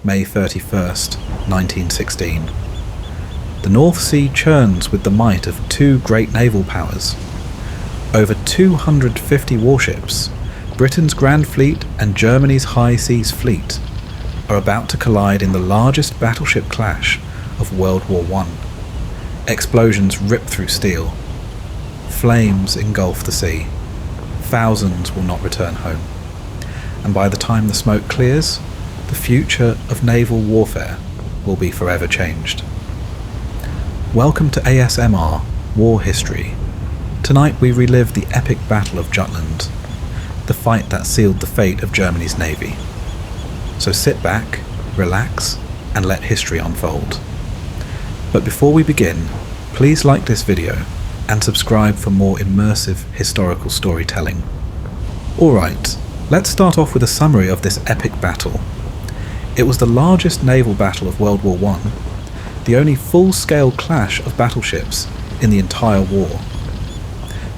May 31st, 1916. The North Sea churns with the might of two great naval powers. Over 250 warships, Britain's Grand Fleet and Germany's High Seas Fleet, are about to collide in the largest battleship clash of World War I. Explosions rip through steel. Flames engulf the sea. Thousands will not return home. And by the time the smoke clears, the future of naval warfare will be forever changed. Welcome to ASMR War History. Tonight we relive the epic Battle of Jutland, the fight that sealed the fate of Germany's navy. So sit back, relax, and let history unfold. But before we begin, please like this video and subscribe for more immersive historical storytelling. Alright, let's start off with a summary of this epic battle. It was the largest naval battle of World War I, the only full-scale clash of battleships in the entire war.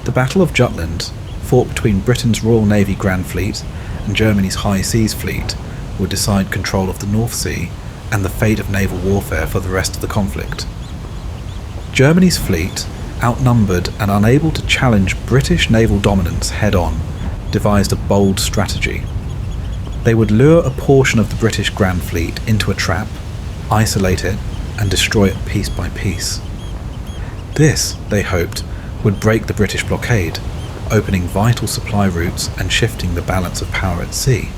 The Battle of Jutland, fought between Britain's Royal Navy Grand Fleet and Germany's High Seas Fleet, would decide control of the North Sea and the fate of naval warfare for the rest of the conflict. Germany's fleet, outnumbered and unable to challenge British naval dominance head-on, devised a bold strategy. They would lure a portion of the British Grand Fleet into a trap, isolate it, and destroy it piece by piece. This, they hoped, would break the British blockade, opening vital supply routes and shifting the balance of power at sea.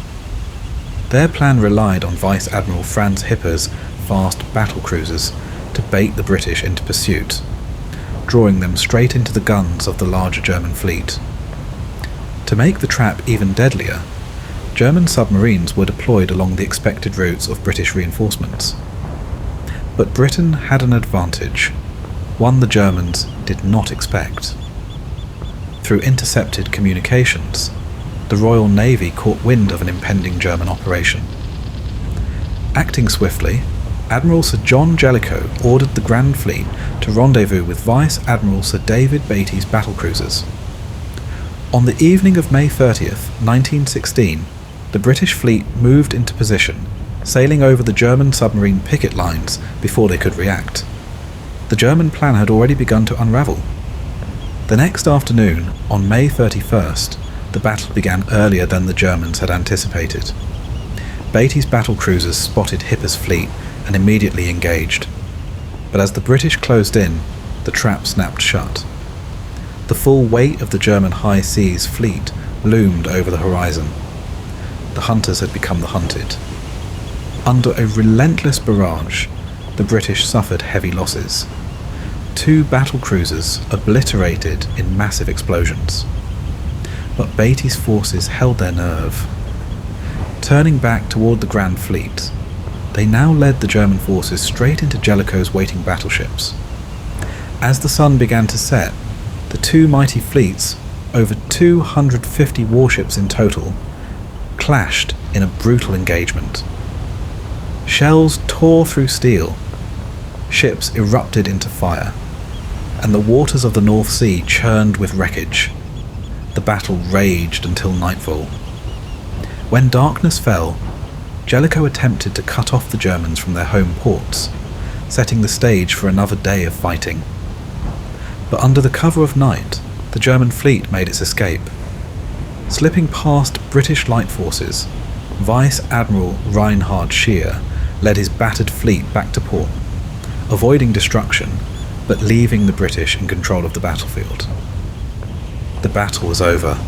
Their plan relied on Vice Admiral Franz Hipper's fast battle cruisers to bait the British into pursuit, drawing them straight into the guns of the larger German fleet. To make the trap even deadlier, German submarines were deployed along the expected routes of British reinforcements. But Britain had an advantage, one the Germans did not expect. Through intercepted communications, the Royal Navy caught wind of an impending German operation. Acting swiftly, Admiral Sir John Jellicoe ordered the Grand Fleet to rendezvous with Vice Admiral Sir David Beatty's battlecruisers. On the evening of May 30th, 1916, the British fleet moved into position, sailing over the German submarine picket lines before they could react. The German plan had already begun to unravel. The next afternoon, on May 31st, the battle began earlier than the Germans had anticipated. Beatty's battlecruisers spotted Hipper's fleet and immediately engaged. But as the British closed in, the trap snapped shut. The full weight of the German High Seas Fleet loomed over the horizon. The hunters had become the hunted. Under a relentless barrage, the British suffered heavy losses. 2 battlecruisers obliterated in massive explosions. But Beatty's forces held their nerve. Turning back toward the Grand Fleet, they now led the German forces straight into Jellicoe's waiting battleships. As the sun began to set, the 2 mighty fleets, over 250 warships in total, clashed in a brutal engagement. Shells tore through steel, ships erupted into fire, and the waters of the North Sea churned with wreckage. The battle raged until nightfall. When darkness fell, Jellicoe attempted to cut off the Germans from their home ports, setting the stage for another day of fighting. But under the cover of night, the German fleet made its escape. Slipping past British light forces, Vice Admiral Reinhard Scheer led his battered fleet back to port, avoiding destruction, but leaving the British in control of the battlefield. The battle was over.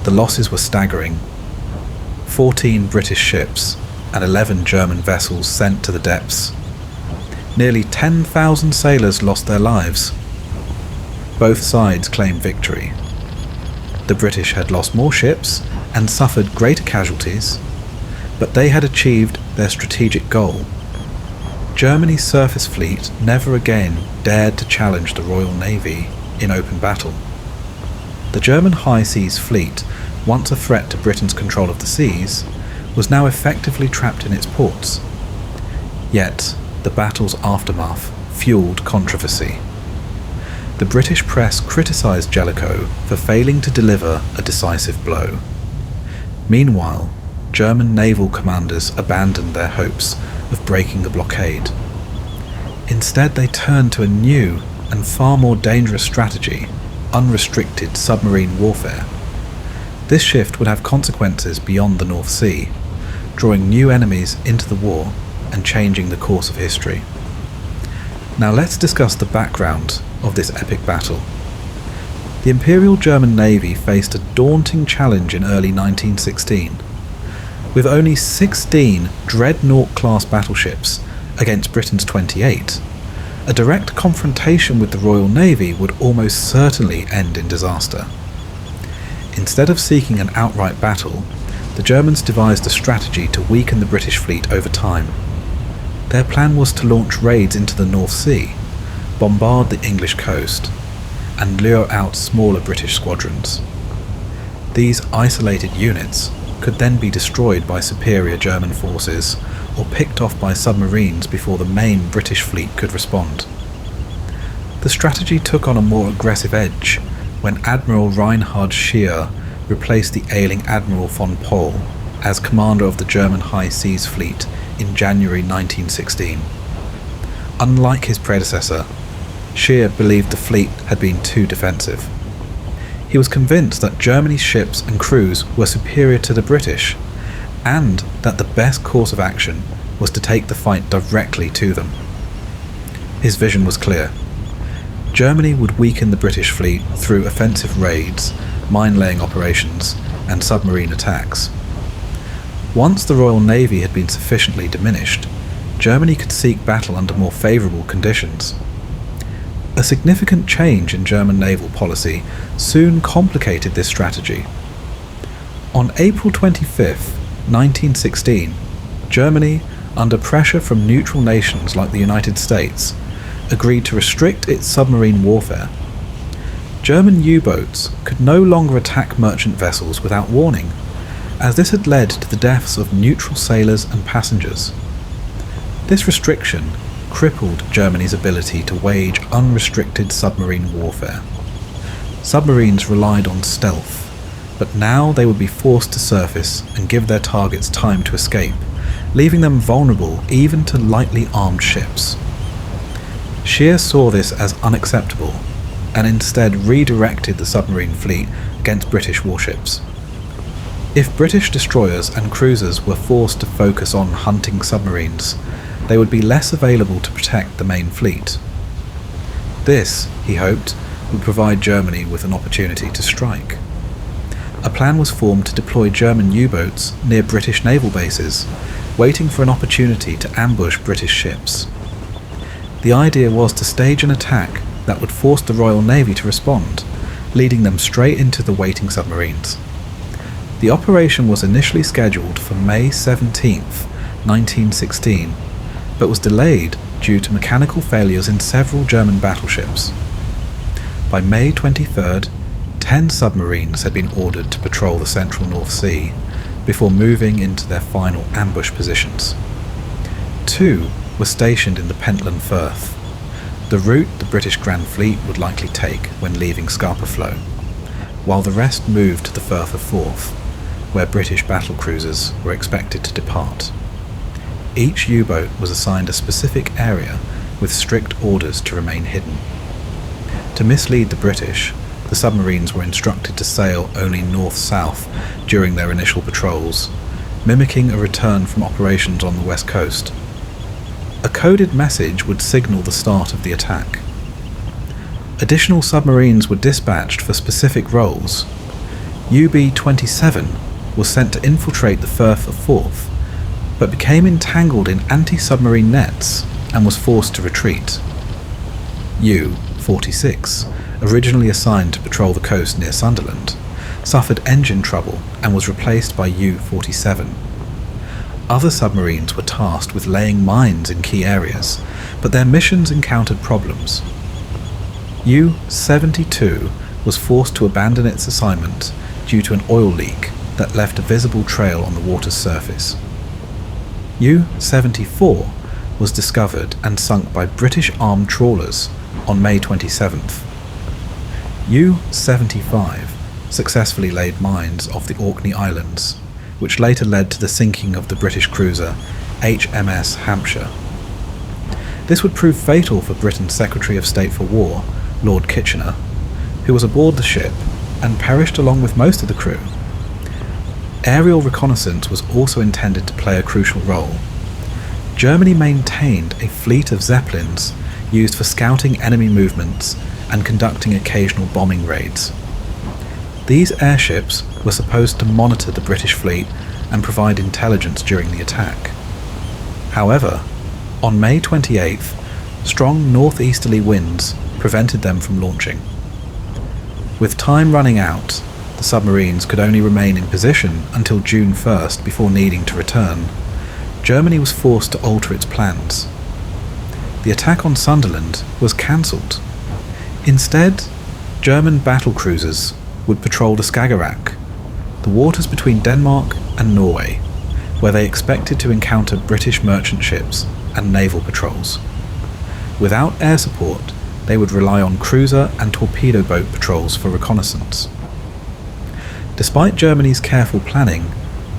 The losses were staggering. 14 British ships and 11 German vessels sent to the depths. Nearly 10,000 sailors lost their lives. Both sides claimed victory. The British had lost more ships and suffered greater casualties, but they had achieved their strategic goal. Germany's surface fleet never again dared to challenge the Royal Navy in open battle. The German High Seas Fleet, once a threat to Britain's control of the seas, was now effectively trapped in its ports. Yet, the battle's aftermath fueled controversy. The British press criticised Jellicoe for failing to deliver a decisive blow. Meanwhile, German naval commanders abandoned their hopes of breaking the blockade. Instead, they turned to a new and far more dangerous strategy: unrestricted submarine warfare. This shift would have consequences beyond the North Sea, drawing new enemies into the war and changing the course of history. Now let's discuss the background of this epic battle. The Imperial German Navy faced a daunting challenge in early 1916. With only 16 Dreadnought-class battleships against Britain's 28, a direct confrontation with the Royal Navy would almost certainly end in disaster. Instead of seeking an outright battle, the Germans devised a strategy to weaken the British fleet over time. Their plan was to launch raids into the North Sea, bombard the English coast, and lure out smaller British squadrons. These isolated units could then be destroyed by superior German forces or picked off by submarines before the main British fleet could respond. The strategy took on a more aggressive edge when Admiral Reinhard Scheer replaced the ailing Admiral von Pohl as commander of the German High Seas Fleet in January 1916. Unlike his predecessor, Scheer believed the fleet had been too defensive. He was convinced that Germany's ships and crews were superior to the British, and that the best course of action was to take the fight directly to them. His vision was clear. Germany would weaken the British fleet through offensive raids, mine-laying operations, and submarine attacks. Once the Royal Navy had been sufficiently diminished, Germany could seek battle under more favourable conditions. A significant change in German naval policy soon complicated this strategy. On April 25, 1916, Germany, under pressure from neutral nations like the United States, agreed to restrict its submarine warfare. German U-boats could no longer attack merchant vessels without warning, as this had led to the deaths of neutral sailors and passengers. This restriction crippled Germany's ability to wage unrestricted submarine warfare. Submarines relied on stealth, but now they would be forced to surface and give their targets time to escape, leaving them vulnerable even to lightly armed ships. Scheer saw this as unacceptable, and instead redirected the submarine fleet against British warships. If British destroyers and cruisers were forced to focus on hunting submarines, they would be less available to protect the main fleet. This, he hoped, would provide Germany with an opportunity to strike. A plan was formed to deploy German U-boats near British naval bases, waiting for an opportunity to ambush British ships. The idea was to stage an attack that would force the Royal Navy to respond, leading them straight into the waiting submarines. The operation was initially scheduled for May 17, 1916, but was delayed due to mechanical failures in several German battleships. By May 23rd, 10 submarines had been ordered to patrol the central North Sea before moving into their final ambush positions. 2 were stationed in the Pentland Firth, the route the British Grand Fleet would likely take when leaving Scapa Flow, while the rest moved to the Firth of Forth, where British battlecruisers were expected to depart. Each U-boat was assigned a specific area with strict orders to remain hidden. To mislead the British, the submarines were instructed to sail only north-south during their initial patrols, mimicking a return from operations on the west coast. A coded message would signal the start of the attack. Additional submarines were dispatched for specific roles. UB-27 was sent to infiltrate the Firth of Forth, but became entangled in anti-submarine nets and was forced to retreat. U-46, originally assigned to patrol the coast near Sunderland, suffered engine trouble and was replaced by U-47. Other submarines were tasked with laying mines in key areas, but their missions encountered problems. U-72 was forced to abandon its assignment due to an oil leak that left a visible trail on the water's surface. U-74 was discovered and sunk by British armed trawlers on May 27th. U-75 successfully laid mines off the Orkney Islands, which later led to the sinking of the British cruiser HMS Hampshire. This would prove fatal for Britain's Secretary of State for War, Lord Kitchener, who was aboard the ship and perished along with most of the crew. Aerial reconnaissance was also intended to play a crucial role. Germany maintained a fleet of Zeppelins used for scouting enemy movements and conducting occasional bombing raids. These airships were supposed to monitor the British fleet and provide intelligence during the attack. However, on May 28th, strong northeasterly winds prevented them from launching. With time running out, the submarines could only remain in position until June 1st before needing to return. Germany was forced to alter its plans. The attack on Sunderland was cancelled. Instead, German battle cruisers would patrol the Skagerrak, the waters between Denmark and Norway, where they expected to encounter British merchant ships and naval patrols. Without air support, they would rely on cruiser and torpedo boat patrols for reconnaissance. Despite Germany's careful planning,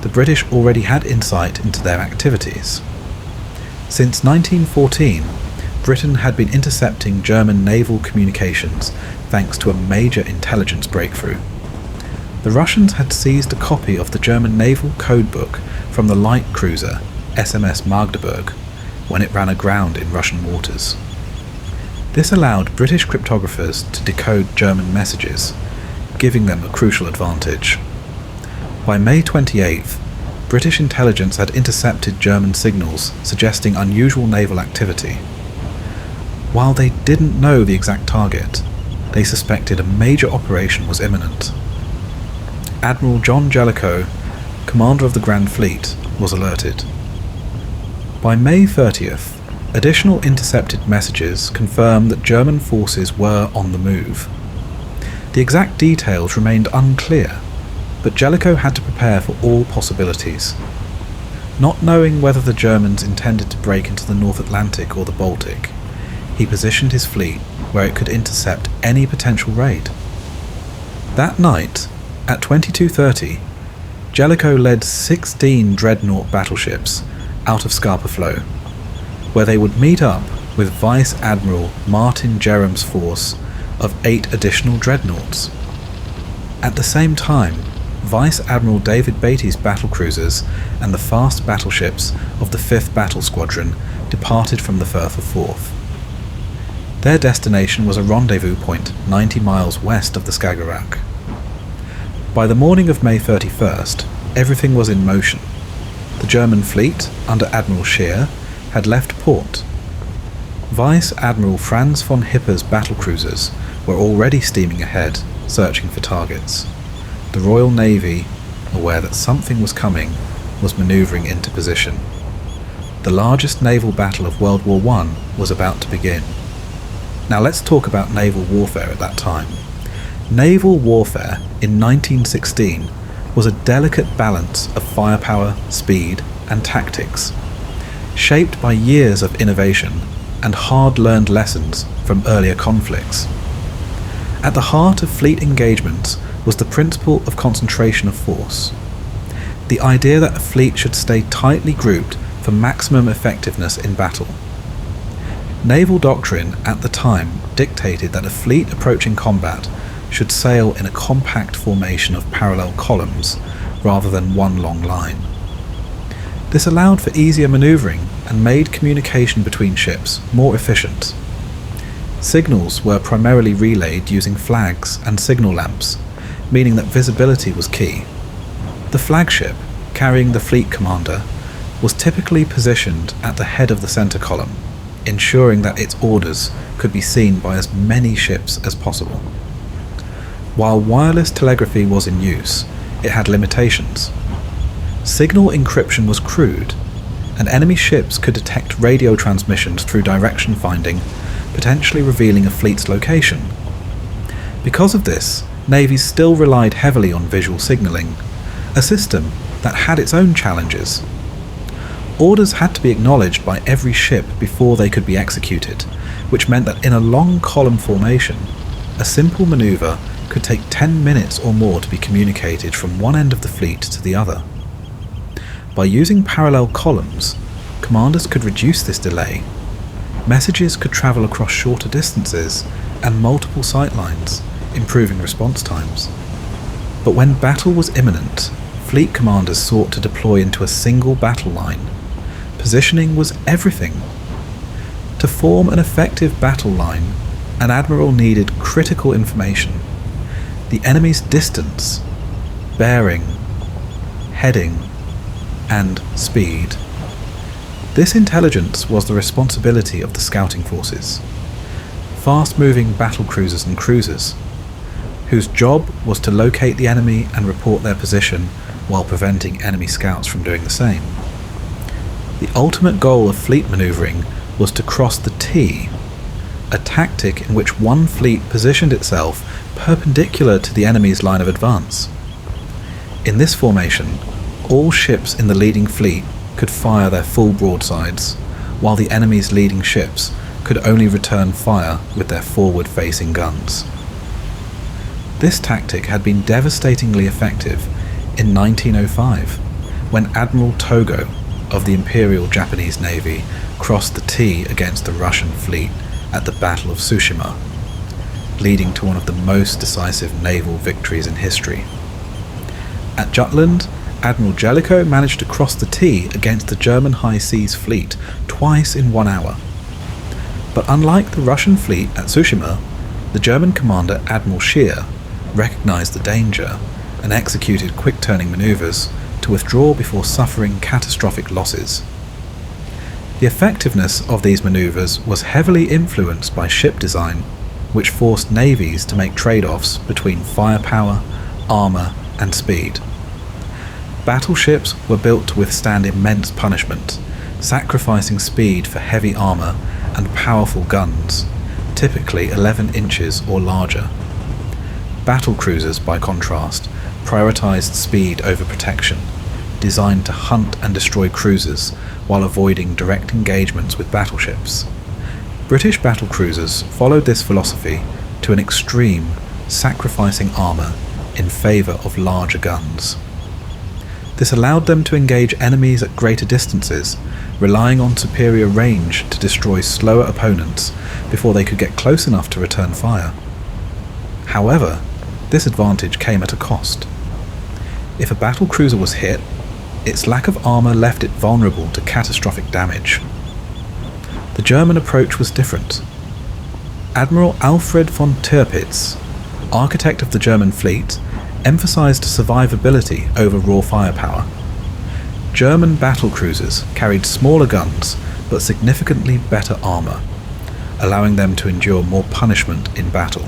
the British already had insight into their activities. Since 1914, Britain had been intercepting German naval communications thanks to a major intelligence breakthrough. The Russians had seized a copy of the German naval codebook from the light cruiser SMS Magdeburg when it ran aground in Russian waters. This allowed British cryptographers to decode German messages, giving them a crucial advantage. By May 28th, British intelligence had intercepted German signals suggesting unusual naval activity. While they didn't know the exact target, they suspected a major operation was imminent. Admiral John Jellicoe, commander of the Grand Fleet, was alerted. By May 30th, additional intercepted messages confirmed that German forces were on the move. The exact details remained unclear, but Jellicoe had to prepare for all possibilities. Not knowing whether the Germans intended to break into the North Atlantic or the Baltic, he positioned his fleet where it could intercept any potential raid. That night, at 22:30, Jellicoe led 16 dreadnought battleships out of Scapa Flow, where they would meet up with Vice Admiral Martin Jerram's force of 8 additional dreadnoughts. At the same time, Vice Admiral David Beatty's battlecruisers and the fast battleships of the 5th Battle Squadron departed from the Firth of Forth. Their destination was a rendezvous point 90 miles west of the Skagerrak. By the morning of May 31st, everything was in motion. The German fleet, under Admiral Scheer, had left port. Vice Admiral Franz von Hipper's battlecruisers were already steaming ahead, searching for targets. The Royal Navy, aware that something was coming, was manoeuvring into position. The largest naval battle of World War I was about to begin. Now let's talk about naval warfare at that time. Naval warfare in 1916 was a delicate balance of firepower, speed, and tactics, shaped by years of innovation and hard-learned lessons from earlier conflicts. At the heart of fleet engagements was the principle of concentration of force. The idea that a fleet should stay tightly grouped for maximum effectiveness in battle. Naval doctrine at the time dictated that a fleet approaching combat should sail in a compact formation of parallel columns rather than one long line. This allowed for easier manoeuvring and made communication between ships more efficient. Signals were primarily relayed using flags and signal lamps, meaning that visibility was key. The flagship, carrying the fleet commander, was typically positioned at the head of the centre column, ensuring that its orders could be seen by as many ships as possible. While wireless telegraphy was in use, it had limitations. Signal encryption was crude, and enemy ships could detect radio transmissions through direction finding, potentially revealing a fleet's location. Because of this, navies still relied heavily on visual signalling, a system that had its own challenges. Orders had to be acknowledged by every ship before they could be executed, which meant that in a long column formation, a simple manoeuvre could take 10 minutes or more to be communicated from one end of the fleet to the other. By using parallel columns, commanders could reduce this delay. Messages could travel across shorter distances and multiple sightlines, improving response times. But when battle was imminent, fleet commanders sought to deploy into a single battle line. Positioning was everything. To form an effective battle line, an admiral needed critical information: the enemy's distance, bearing, heading, and speed. This intelligence was the responsibility of the scouting forces, fast-moving battle cruisers and cruisers, whose job was to locate the enemy and report their position while preventing enemy scouts from doing the same. The ultimate goal of fleet maneuvering was to cross the T, a tactic in which one fleet positioned itself perpendicular to the enemy's line of advance. In this formation, all ships in the leading fleet could fire their full broadsides, while the enemy's leading ships could only return fire with their forward-facing guns. This tactic had been devastatingly effective in 1905, when Admiral Togo of the Imperial Japanese Navy crossed the T against the Russian fleet at the Battle of Tsushima, leading to one of the most decisive naval victories in history. At Jutland, Admiral Jellicoe managed to cross the T against the German High Seas fleet twice in 1 hour. But unlike the Russian fleet at Tsushima, the German commander Admiral Scheer recognized the danger and executed quick-turning maneuvers to withdraw before suffering catastrophic losses. The effectiveness of these maneuvers was heavily influenced by ship design, which forced navies to make trade-offs between firepower, armor, and speed. Battleships were built to withstand immense punishment, sacrificing speed for heavy armor and powerful guns, typically 11 inches or larger. Battle cruisers, by contrast, prioritized speed over protection, designed to hunt and destroy cruisers while avoiding direct engagements with battleships. British battle cruisers followed this philosophy to an extreme, sacrificing armor in favor of larger guns. This allowed them to engage enemies at greater distances, relying on superior range to destroy slower opponents before they could get close enough to return fire. However, this advantage came at a cost. If a battle cruiser was hit, its lack of armor left it vulnerable to catastrophic damage. The German approach was different. Admiral Alfred von Tirpitz, architect of the German fleet, emphasized survivability over raw firepower. German battle cruisers carried smaller guns but significantly better armor, allowing them to endure more punishment in battle.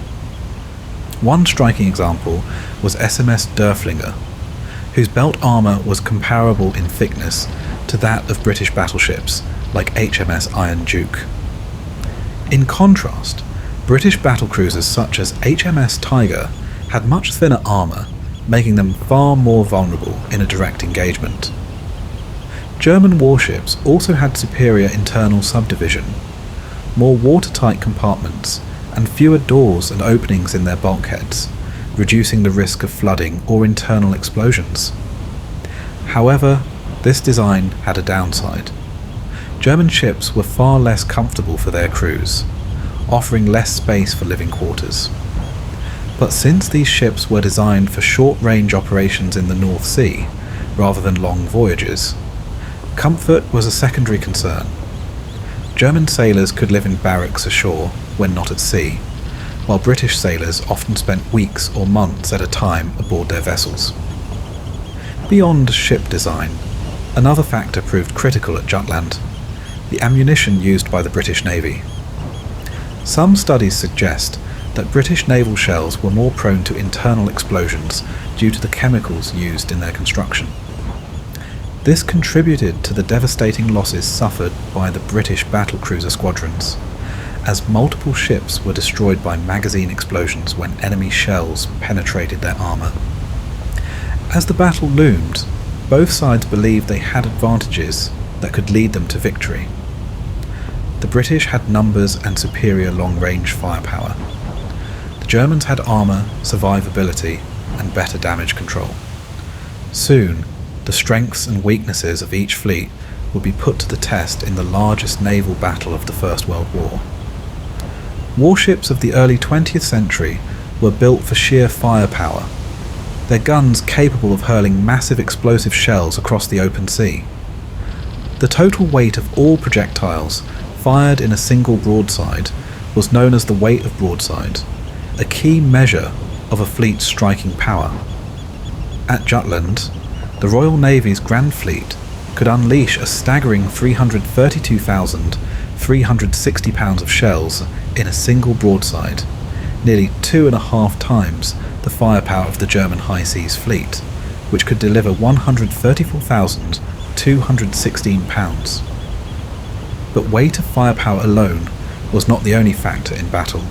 One striking example was SMS Derfflinger, whose belt armor was comparable in thickness to that of British battleships like HMS Iron Duke. In contrast, British battlecruisers such as HMS Tiger had much thinner armour, making them far more vulnerable in a direct engagement. German warships also had superior internal subdivision, more watertight compartments, and fewer doors and openings in their bulkheads, reducing the risk of flooding or internal explosions. However, this design had a downside. German ships were far less comfortable for their crews, offering less space for living quarters. But since these ships were designed for short-range operations in the North Sea, rather than long voyages, comfort was a secondary concern. German sailors could live in barracks ashore when not at sea, while British sailors often spent weeks or months at a time aboard their vessels. Beyond ship design, another factor proved critical at Jutland: the ammunition used by the British Navy. Some studies suggest that British naval shells were more prone to internal explosions due to the chemicals used in their construction. This contributed to the devastating losses suffered by the British battlecruiser squadrons, as multiple ships were destroyed by magazine explosions when enemy shells penetrated their armour. As the battle loomed, both sides believed they had advantages that could lead them to victory. The British had numbers and superior long-range firepower. The Germans had armour, survivability, and better damage control. Soon, the strengths and weaknesses of each fleet would be put to the test in the largest naval battle of the First World War. Warships of the early 20th century were built for sheer firepower, their guns capable of hurling massive explosive shells across the open sea. The total weight of all projectiles fired in a single broadside was known as the weight of broadside, a key measure of a fleet's striking power. At Jutland, the Royal Navy's Grand Fleet could unleash a staggering 332,360 pounds of shells in a single broadside, nearly 2.5 times the firepower of the German High Seas Fleet, which could deliver 134,216 pounds. But weight of firepower alone was not the only factor in battle.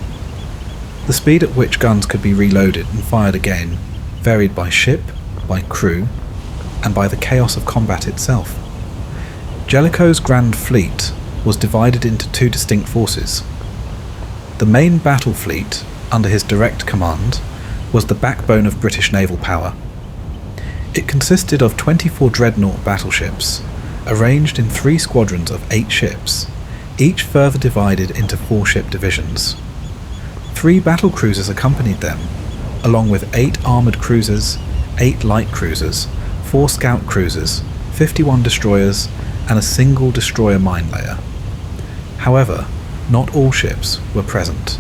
The speed at which guns could be reloaded and fired again varied by ship, by crew, and by the chaos of combat itself. Jellicoe's Grand Fleet was divided into two distinct forces. The main battle fleet, under his direct command, was the backbone of British naval power. It consisted of 24 dreadnought battleships, arranged in 3 squadrons of 8 ships, each further divided into 4 ship divisions. 3 battle cruisers accompanied them, along with 8 armoured cruisers, 8 light cruisers, 4 scout cruisers, 51 destroyers, and a single destroyer mine layer. However, not all ships were present.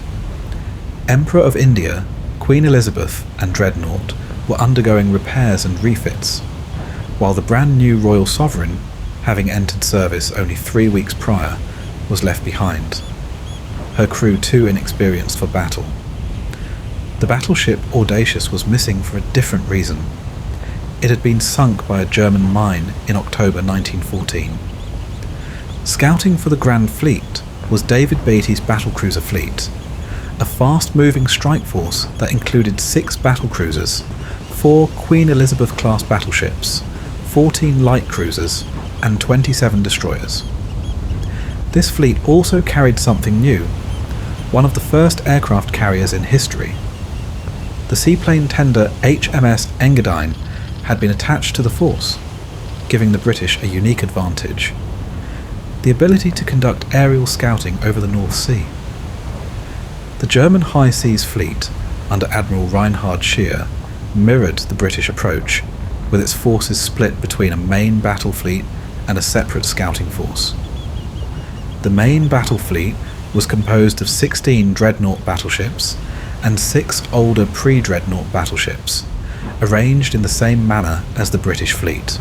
Emperor of India, Queen Elizabeth, and Dreadnought were undergoing repairs and refits, while the brand new Royal Sovereign, having entered service only 3 weeks prior, was left behind, her crew too inexperienced for battle. The battleship Audacious was missing for a different reason. It had been sunk by a German mine in October 1914. Scouting for the Grand Fleet was David Beattie's battlecruiser fleet, a fast-moving strike force that included 6 battlecruisers, 4 Queen Elizabeth-class battleships, 14 light cruisers, and 27 destroyers. This fleet also carried something new, one of the first aircraft carriers in history. The seaplane tender HMS Engadine had been attached to the force, giving the British a unique advantage: the ability to conduct aerial scouting over the North Sea. The German High Seas Fleet, under Admiral Reinhard Scheer, mirrored the British approach, with its forces split between a main battle fleet and a separate scouting force. The main battle fleet was composed of 16 dreadnought battleships and 6 older pre-dreadnought battleships, arranged in the same manner as the British fleet.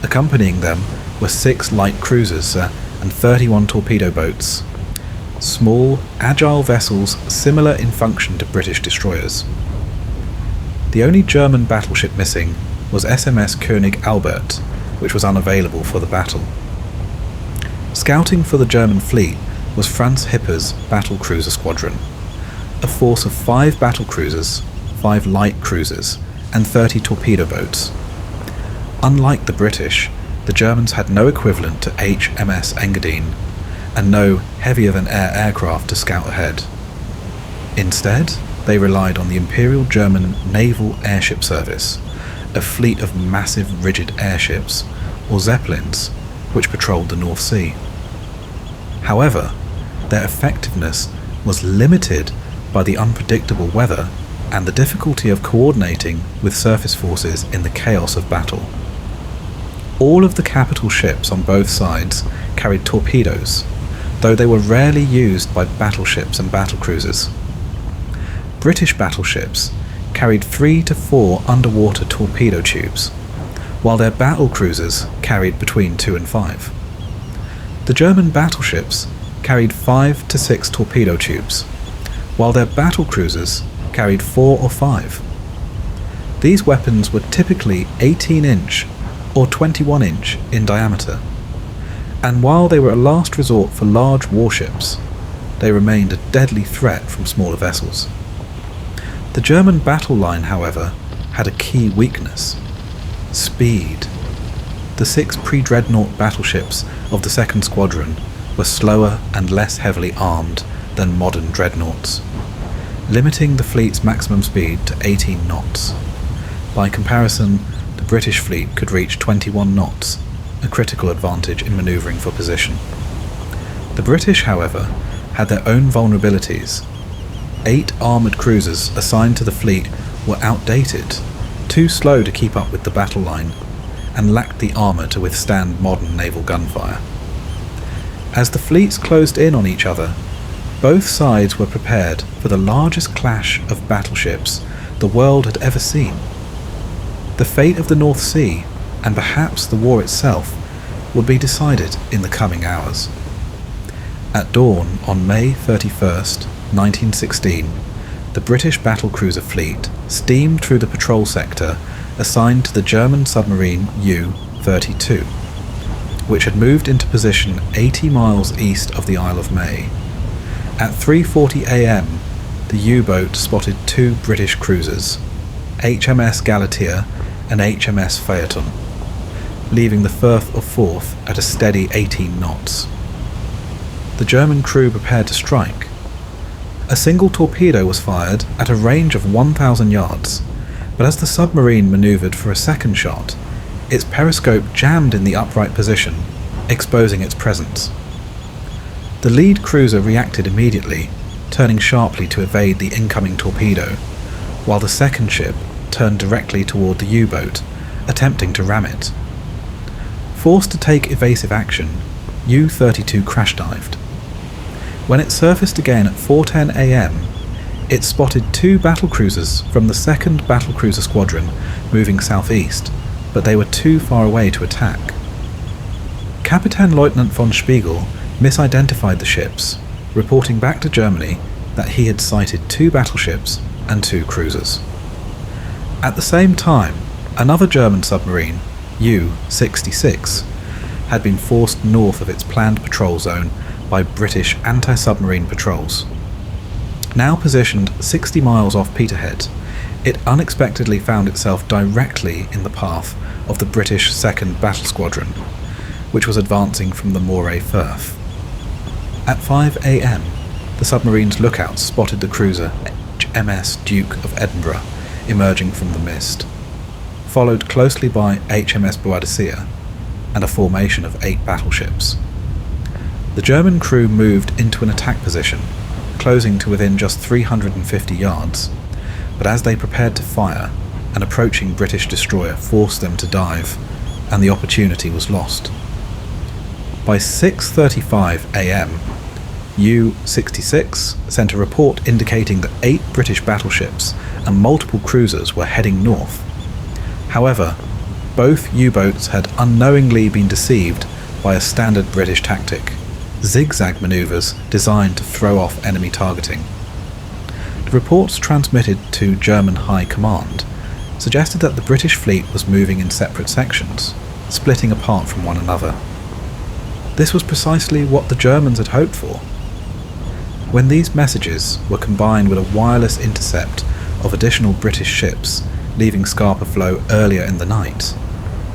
Accompanying them were 6 light cruisers and 31 torpedo boats, small, agile vessels similar in function to British destroyers. The only German battleship missing was SMS König Albert, which was unavailable for the battle. Scouting for the German fleet was Franz Hipper's battle cruiser squadron, a force of 5 battle cruisers, 5 light cruisers, and 30 torpedo boats. Unlike the British, the Germans had no equivalent to HMS Engadine, and no heavier-than-air aircraft to scout ahead. Instead, they relied on the Imperial German Naval Airship Service, a fleet of massive rigid airships, or Zeppelins, which patrolled the North Sea. However, their effectiveness was limited by the unpredictable weather and the difficulty of coordinating with surface forces in the chaos of battle. All of the capital ships on both sides carried torpedoes, though they were rarely used by battleships and battlecruisers. British battleships carried 3 to 4 underwater torpedo tubes, while their battlecruisers carried between 2 and 5. The German battleships carried 5 to 6 torpedo tubes, while their battlecruisers carried 4 or 5. These weapons were typically 18-inch or 21-inch in diameter, and while they were a last resort for large warships, they remained a deadly threat from smaller vessels. The German battle line, however, had a key weakness: speed. The 6 pre-dreadnought battleships of the 2nd Squadron were slower and less heavily armed than modern dreadnoughts, limiting the fleet's maximum speed to 18 knots. By comparison, the British fleet could reach 21 knots, a critical advantage in manoeuvring for position. The British, however, had their own vulnerabilities. 8 armoured cruisers assigned to the fleet were outdated, too slow to keep up with the battle line, and lacked the armour to withstand modern naval gunfire. As the fleets closed in on each other, both sides were prepared for the largest clash of battleships the world had ever seen. The fate of the North Sea, and perhaps the war itself, would be decided in the coming hours. At dawn on May 31st, 1916, the British battlecruiser fleet steamed through the patrol sector assigned to the German submarine U-32, which had moved into position 80 miles east of the Isle of May. At 3:40 a.m, the U-boat spotted 2 British cruisers, HMS Galatea and HMS Phaeton, leaving the Firth of Forth at a steady 18 knots. The German crew prepared to strike. A single torpedo was fired at a range of 1,000 yards, but as the submarine manoeuvred for a second shot, its periscope jammed in the upright position, exposing its presence. The lead cruiser reacted immediately, turning sharply to evade the incoming torpedo, while the second ship turned directly toward the U-boat, attempting to ram it. Forced to take evasive action, U-32 crash-dived. When it surfaced again at 4:10 a.m, it spotted 2 battlecruisers from the 2nd Battlecruiser Squadron moving southeast, but they were too far away to attack. Captain Lieutenant von Spiegel misidentified the ships, reporting back to Germany that he had sighted 2 battleships and 2 cruisers. At the same time, another German submarine, U-66, had been forced north of its planned patrol zone by British anti-submarine patrols. Now positioned 60 miles off Peterhead, it unexpectedly found itself directly in the path of the British 2nd Battle Squadron, which was advancing from the Moray Firth. At 5 a.m, the submarine's lookouts spotted the cruiser HMS Duke of Edinburgh emerging from the mist, followed closely by HMS Boadicea and a formation of 8 battleships. The German crew moved into an attack position, closing to within just 350 yards, but as they prepared to fire, an approaching British destroyer forced them to dive, and the opportunity was lost. By 6:35 a.m, U-66 sent a report indicating that 8 British battleships and multiple cruisers were heading north. However, both U-boats had unknowingly been deceived by a standard British tactic: zigzag manoeuvres designed to throw off enemy targeting. The reports transmitted to German High Command suggested that the British fleet was moving in separate sections, splitting apart from one another. This was precisely what the Germans had hoped for. When these messages were combined with a wireless intercept of additional British ships leaving Scapa Flow earlier in the night,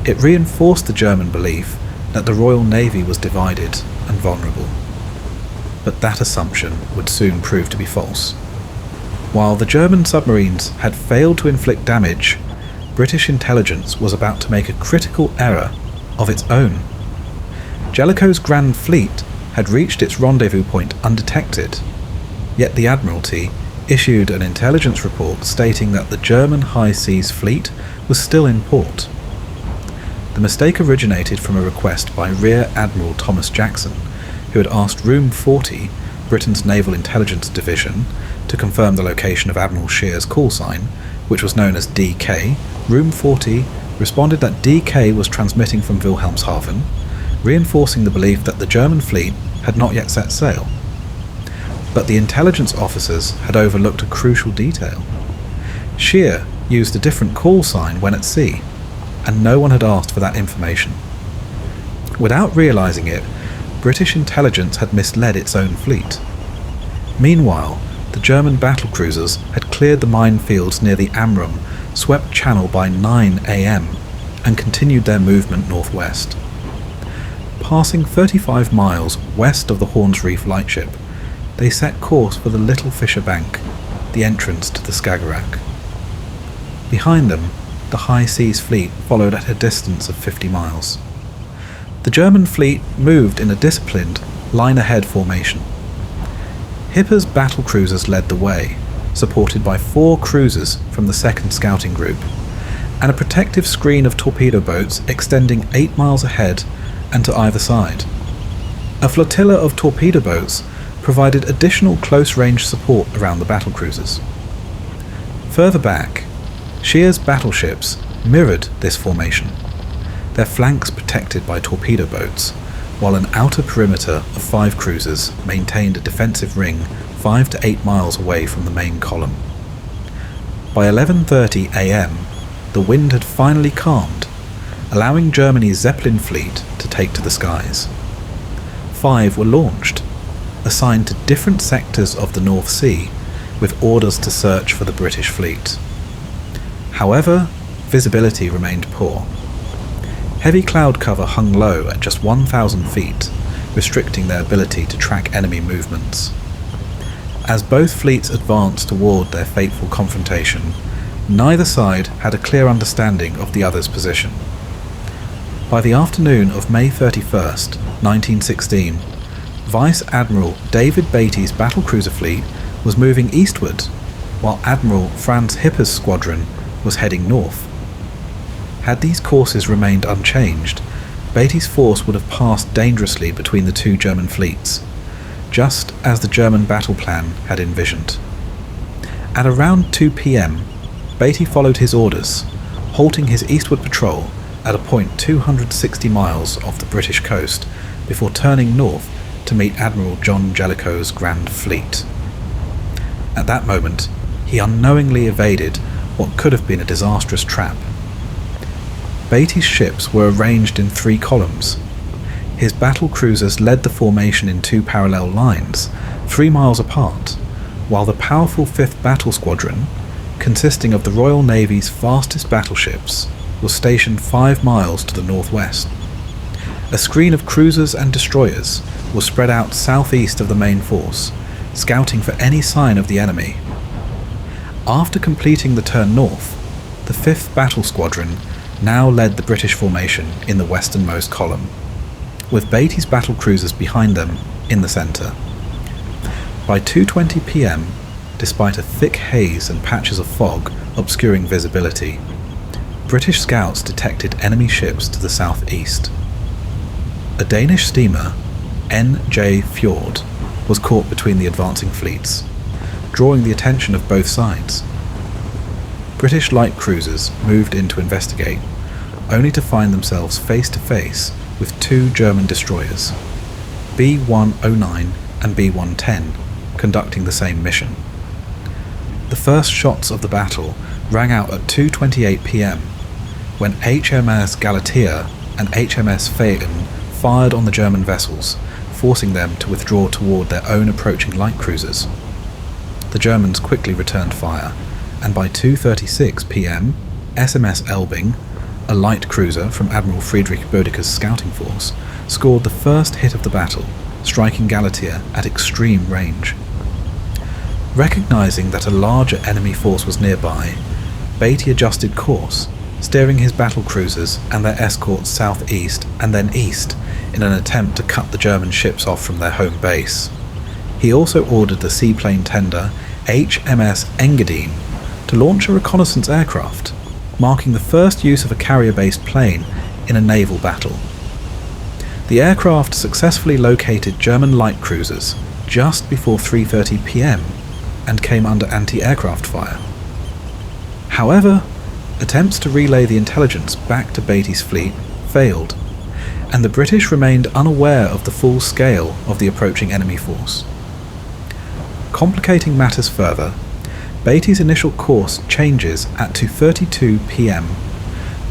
it reinforced the German belief that the Royal Navy was divided and vulnerable. But that assumption would soon prove to be false. While the German submarines had failed to inflict damage, British intelligence was about to make a critical error of its own. Jellicoe's Grand Fleet had reached its rendezvous point undetected, yet the Admiralty issued an intelligence report stating that the German High Seas Fleet was still in port. The mistake originated from a request by Rear Admiral Thomas Jackson, who had asked Room 40, Britain's Naval Intelligence Division, to confirm the location of Admiral Scheer's call sign, which was known as DK. Room 40 responded that DK was transmitting from Wilhelmshaven, reinforcing the belief that the German fleet had not yet set sail. But the intelligence officers had overlooked a crucial detail. Scheer used a different call sign when at sea, and no one had asked for that information. Without realising it, British intelligence had misled its own fleet. Meanwhile, the German battlecruisers had cleared the minefields near the Amrum, swept channel by 9 a.m, and continued their movement northwest. Passing 35 miles west of the Horns Reef lightship, they set course for the Little Fisher Bank, the entrance to the Skagerrak. Behind them, the High Seas Fleet followed at a distance of 50 miles. The German fleet moved in a disciplined, line-ahead formation. Hipper's battle cruisers led the way, supported by 4 cruisers from the 2nd Scouting Group, and a protective screen of torpedo boats extending 8 miles ahead and to either side. A flotilla of torpedo boats provided additional close-range support around the battle cruisers. Further back, Scheer's battleships mirrored this formation, their flanks protected by torpedo boats, while an outer perimeter of 5 cruisers maintained a defensive ring 5 to 8 miles away from the main column. By 11:30 am, the wind had finally calmed, allowing Germany's Zeppelin fleet to take to the skies. 5 were launched, assigned to different sectors of the North Sea, with orders to search for the British fleet. However, visibility remained poor. Heavy cloud cover hung low at just 1,000 feet, restricting their ability to track enemy movements. As both fleets advanced toward their fateful confrontation, neither side had a clear understanding of the other's position. By the afternoon of May 31st, 1916, Vice Admiral David Beatty's battlecruiser fleet was moving eastward, while Admiral Franz Hipper's squadron was heading north. Had these courses remained unchanged, Beatty's force would have passed dangerously between the 2 German fleets, just as the German battle plan had envisioned. At around 2 p.m, Beatty followed his orders, halting his eastward patrol at a point 260 miles off the British coast before turning north to meet Admiral John Jellicoe's Grand Fleet. At that moment, he unknowingly evaded what could have been a disastrous trap. Beatty's ships were arranged in 3 columns. His battle cruisers led the formation in 2 parallel lines, 3 miles apart, while the powerful 5th Battle Squadron, consisting of the Royal Navy's fastest battleships, was stationed 5 miles to the northwest. A screen of cruisers and destroyers was spread out southeast of the main force, scouting for any sign of the enemy. After completing the turn north, the 5th Battle Squadron now led the British formation in the westernmost column, with Beatty's battle cruisers behind them in the centre. By 2:20 p.m, despite a thick haze and patches of fog obscuring visibility, British scouts detected enemy ships to the southeast. A Danish steamer, N.J. Fjord, was caught between the advancing fleets, drawing the attention of both sides. British light cruisers moved in to investigate, only to find themselves face to face with 2 German destroyers, B-109 and B-110, conducting the same mission. The first shots of the battle rang out at 2:28 p.m, when HMS Galatea and HMS Phaeton fired on the German vessels, forcing them to withdraw toward their own approaching light cruisers. The Germans quickly returned fire, and by 2:36 p.m, SMS Elbing, a light cruiser from Admiral Friedrich Bodeker's scouting force, scored the first hit of the battle, striking Galatea at extreme range. Recognizing that a larger enemy force was nearby, Beatty adjusted course, steering his battle cruisers and their escorts southeast and then east in an attempt to cut the German ships off from their home base. He also ordered the seaplane tender HMS Engadine to launch a reconnaissance aircraft, marking the first use of a carrier-based plane in a naval battle. The aircraft successfully located German light cruisers just before 3:30 p.m. and came under anti-aircraft fire. However, attempts to relay the intelligence back to Beatty's fleet failed, and the British remained unaware of the full scale of the approaching enemy force. Complicating matters further, Beatty's initial course changes at 2:32 p.m.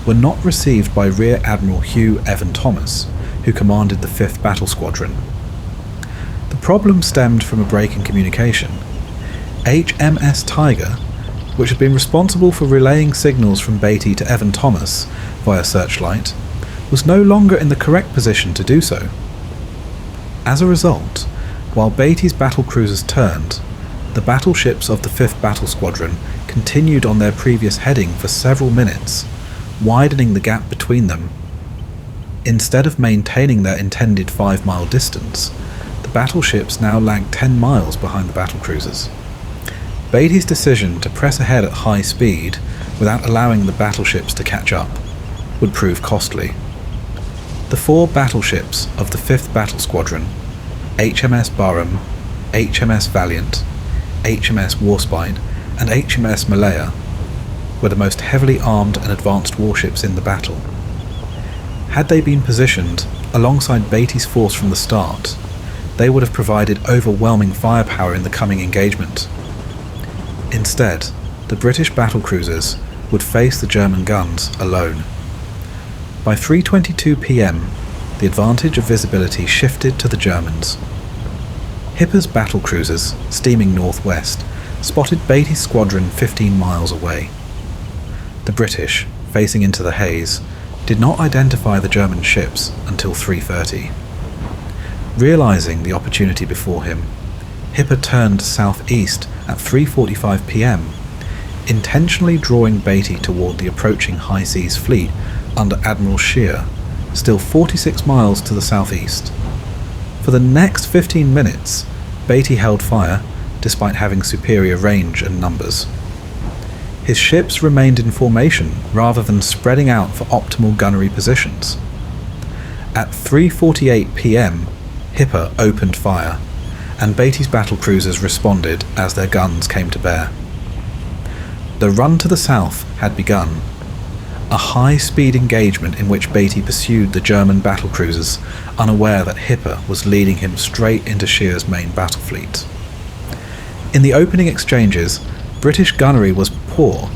were not received by Rear Admiral Hugh Evan Thomas, who commanded the 5th Battle Squadron. The problem stemmed from a break in communication. HMS Tiger, which had been responsible for relaying signals from Beatty to Evan Thomas via searchlight, was no longer in the correct position to do so. As a result, while Beatty's battle cruisers turned, the battleships of the 5th Battle Squadron continued on their previous heading for several minutes, widening the gap between them. Instead of maintaining their intended 5-mile distance, the battleships now lagged 10 miles behind the battlecruisers. Beatty's decision to press ahead at high speed without allowing the battleships to catch up would prove costly. The 4 battleships of the 5th Battle Squadron, HMS Barham, HMS Valiant, HMS Warspite, and HMS Malaya, were the most heavily armed and advanced warships in the battle. Had they been positioned alongside Beatty's force from the start, they would have provided overwhelming firepower in the coming engagement. Instead, the British battlecruisers would face the German guns alone. By 3:22 p.m, the advantage of visibility shifted to the Germans. Hipper's battlecruisers, steaming northwest, spotted Beatty's squadron 15 miles away. The British, facing into the haze, did not identify the German ships until 3:30. Realising the opportunity before him, Hipper turned southeast at 3:45 p.m, intentionally drawing Beatty toward the approaching high seas fleet under Admiral Scheer, still 46 miles to the southeast. For the next 15 minutes, Beatty held fire despite having superior range and numbers. His ships remained in formation rather than spreading out for optimal gunnery positions. At 3:48 p.m, Hipper opened fire, and Beatty's battlecruisers responded as their guns came to bear. The run to the south had begun, a high-speed engagement in which Beatty pursued the German battlecruisers, unaware that Hipper was leading him straight into Scheer's main battle fleet. In the opening exchanges, British gunnery was poor.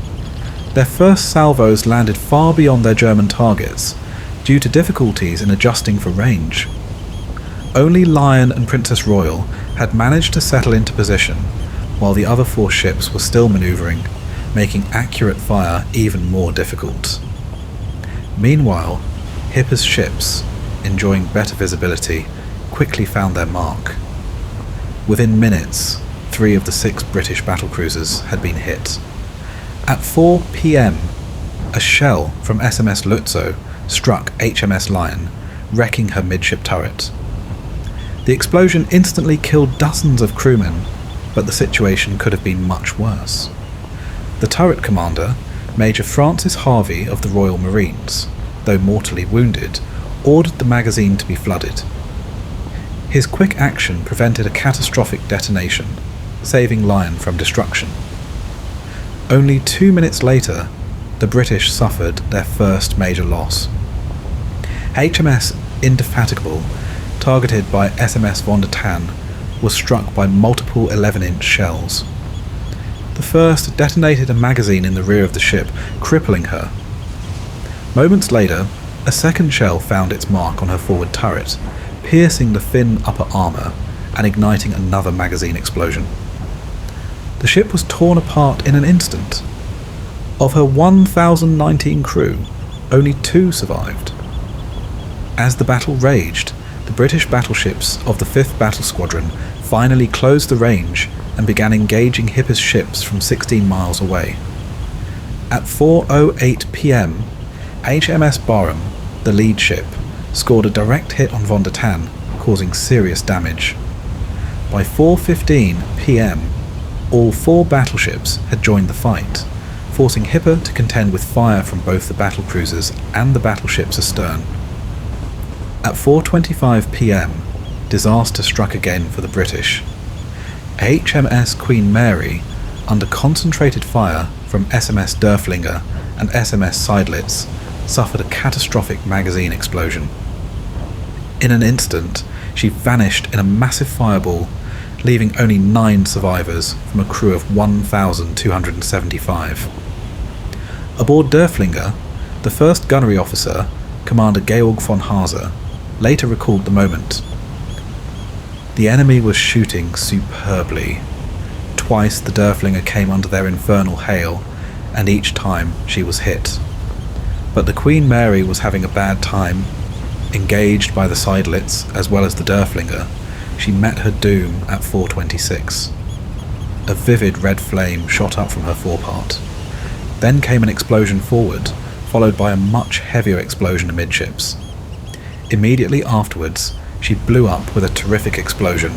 Their first salvos landed far beyond their German targets, due to difficulties in adjusting for range. Only Lion and Princess Royal had managed to settle into position, while the other 4 ships were still manoeuvring, making accurate fire even more difficult. Meanwhile, Hipper's ships, enjoying better visibility, quickly found their mark. Within minutes, 3 of the 6 British battlecruisers had been hit. At 4 p.m, a shell from SMS Lutzow struck HMS Lion, wrecking her midship turret. The explosion instantly killed dozens of crewmen, but the situation could have been much worse. The turret commander, Major Francis Harvey of the Royal Marines, though mortally wounded, ordered the magazine to be flooded. His quick action prevented a catastrophic detonation, saving Lion from destruction. Only 2 minutes later, the British suffered their first major loss. HMS Indefatigable, targeted by SMS Von der Tann, was struck by multiple 11-inch shells. The first detonated a magazine in the rear of the ship, crippling her. Moments later, a second shell found its mark on her forward turret, piercing the thin upper armour and igniting another magazine explosion. The ship was torn apart in an instant. Of her 1,019 crew, only 2 survived. As the battle raged, the British battleships of the 5th Battle Squadron finally closed the range and began engaging Hipper's ships from 16 miles away. At 4:08 p.m, HMS Barham, the lead ship, scored a direct hit on Von der Tann, causing serious damage. By 4:15 p.m, all 4 battleships had joined the fight, forcing Hipper to contend with fire from both the battlecruisers and the battleships astern. At 4:25 p.m, disaster struck again for the British. HMS Queen Mary, under concentrated fire from SMS Derflinger and SMS Seydlitz, suffered a catastrophic magazine explosion. In an instant, she vanished in a massive fireball, leaving only 9 survivors from a crew of 1,275. Aboard Derflinger, the first gunnery officer, Commander Georg von Hase, later recalled the moment. The enemy was shooting superbly. Twice the Derflinger came under their infernal hail, and each time she was hit. But the Queen Mary was having a bad time. Engaged by the Seydlitz as well as the Derflinger, she met her doom at 4:26. A vivid red flame shot up from her forepart. Then came an explosion forward, followed by a much heavier explosion amidships. Immediately afterwards, she blew up with a terrific explosion,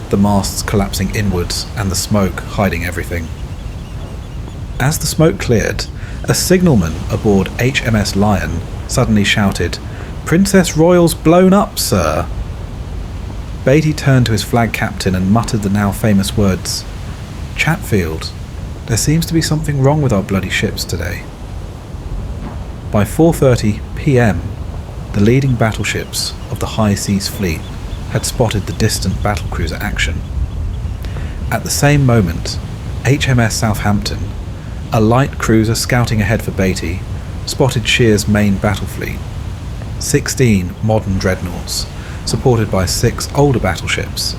the masts collapsing inwards and the smoke hiding everything. As the smoke cleared, a signalman aboard HMS Lion suddenly shouted, "Princess Royal's blown up, sir!" Beatty turned to his flag captain and muttered the now famous words, "Chatfield, there seems to be something wrong with our bloody ships today." By 4:30 p.m, the leading battleships of the High Seas Fleet had spotted the distant battlecruiser action. At the same moment, HMS Southampton, a light cruiser scouting ahead for Beatty, spotted Shear's main battle fleet, 16 modern dreadnoughts, supported by 6 older battleships.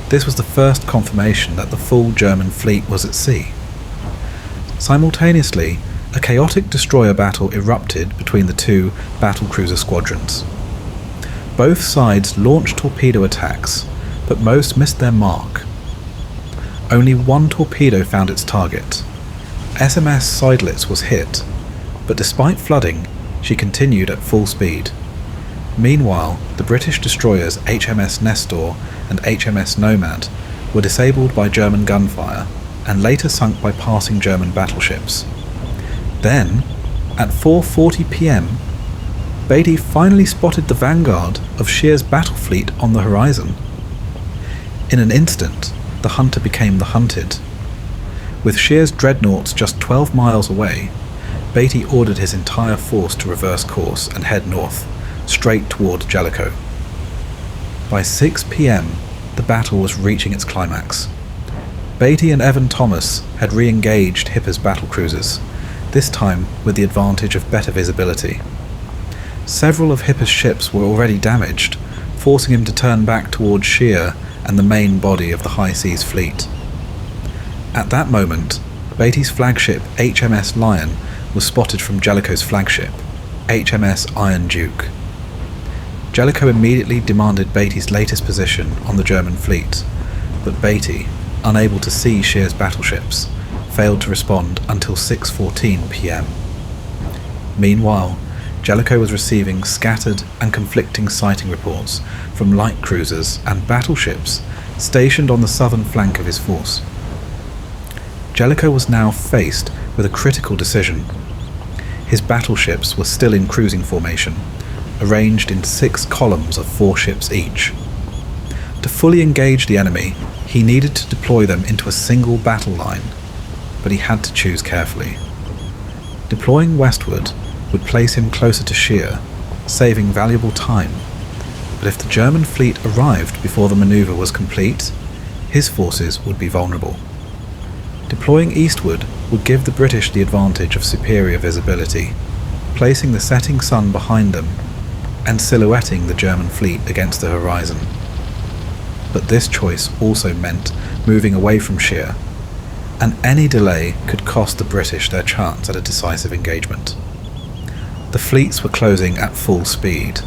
This was the first confirmation that the full German fleet was at sea. Simultaneously, a chaotic destroyer battle erupted between the two battlecruiser squadrons. Both sides launched torpedo attacks, but most missed their mark. Only one torpedo found its target. SMS Seydlitz was hit, but despite flooding, she continued at full speed. Meanwhile, the British destroyers HMS Nestor and HMS Nomad were disabled by German gunfire and later sunk by passing German battleships. Then, at 4:40 p.m, Beatty finally spotted the vanguard of Shear's battle fleet on the horizon. In an instant, the hunter became the hunted. With Shear's dreadnoughts just 12 miles away, Beatty ordered his entire force to reverse course and head north, straight toward Jellicoe. By 6 p.m, the battle was reaching its climax. Beatty and Evan Thomas had re-engaged Hipper's battlecruisers, this time with the advantage of better visibility. Several of Hipper's ships were already damaged, forcing him to turn back towards Shear and the main body of the High Seas Fleet. At that moment, Beatty's flagship HMS Lion was spotted from Jellicoe's flagship, HMS Iron Duke. Jellicoe immediately demanded Beatty's latest position on the German fleet, but Beatty, unable to see Shear's battleships, failed to respond until 6:14 p.m. Meanwhile, Jellicoe was receiving scattered and conflicting sighting reports from light cruisers and battleships stationed on the southern flank of his force. Jellicoe was now faced with a critical decision. His battleships were still in cruising formation, arranged in 6 columns of 4 ships each. To fully engage the enemy, he needed to deploy them into a single battle line, but he had to choose carefully. Deploying westward would place him closer to Shear, saving valuable time, but if the German fleet arrived before the manoeuvre was complete, his forces would be vulnerable. Deploying eastward would give the British the advantage of superior visibility, placing the setting sun behind them and silhouetting the German fleet against the horizon. But this choice also meant moving away from Shear, and any delay could cost the British their chance at a decisive engagement. The fleets were closing at full speed.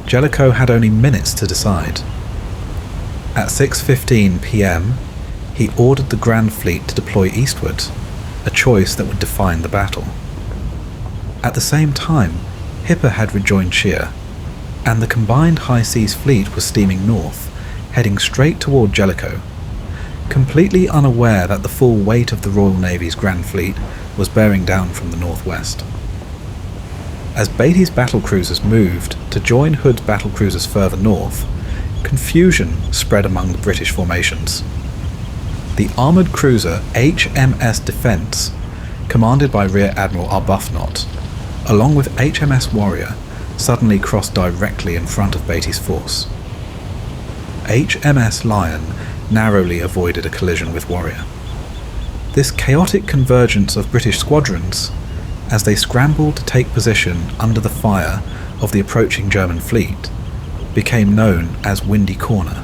Jellicoe had only minutes to decide. At 6:15 p.m, he ordered the Grand Fleet to deploy eastward, a choice that would define the battle. At the same time, Hipper had rejoined Shear, and the combined High Seas Fleet was steaming north, heading straight toward Jellicoe, completely unaware that the full weight of the Royal Navy's Grand Fleet was bearing down from the northwest. As Beatty's battlecruisers moved to join Hood's battlecruisers further north, confusion spread among the British formations. The armoured cruiser HMS Defence, commanded by Rear Admiral Arbuthnot, along with HMS Warrior, suddenly crossed directly in front of Beatty's force. HMS Lion narrowly avoided a collision with Warrior. This chaotic convergence of British squadrons, as they scrambled to take position under the fire of the approaching German fleet, became known as Windy Corner.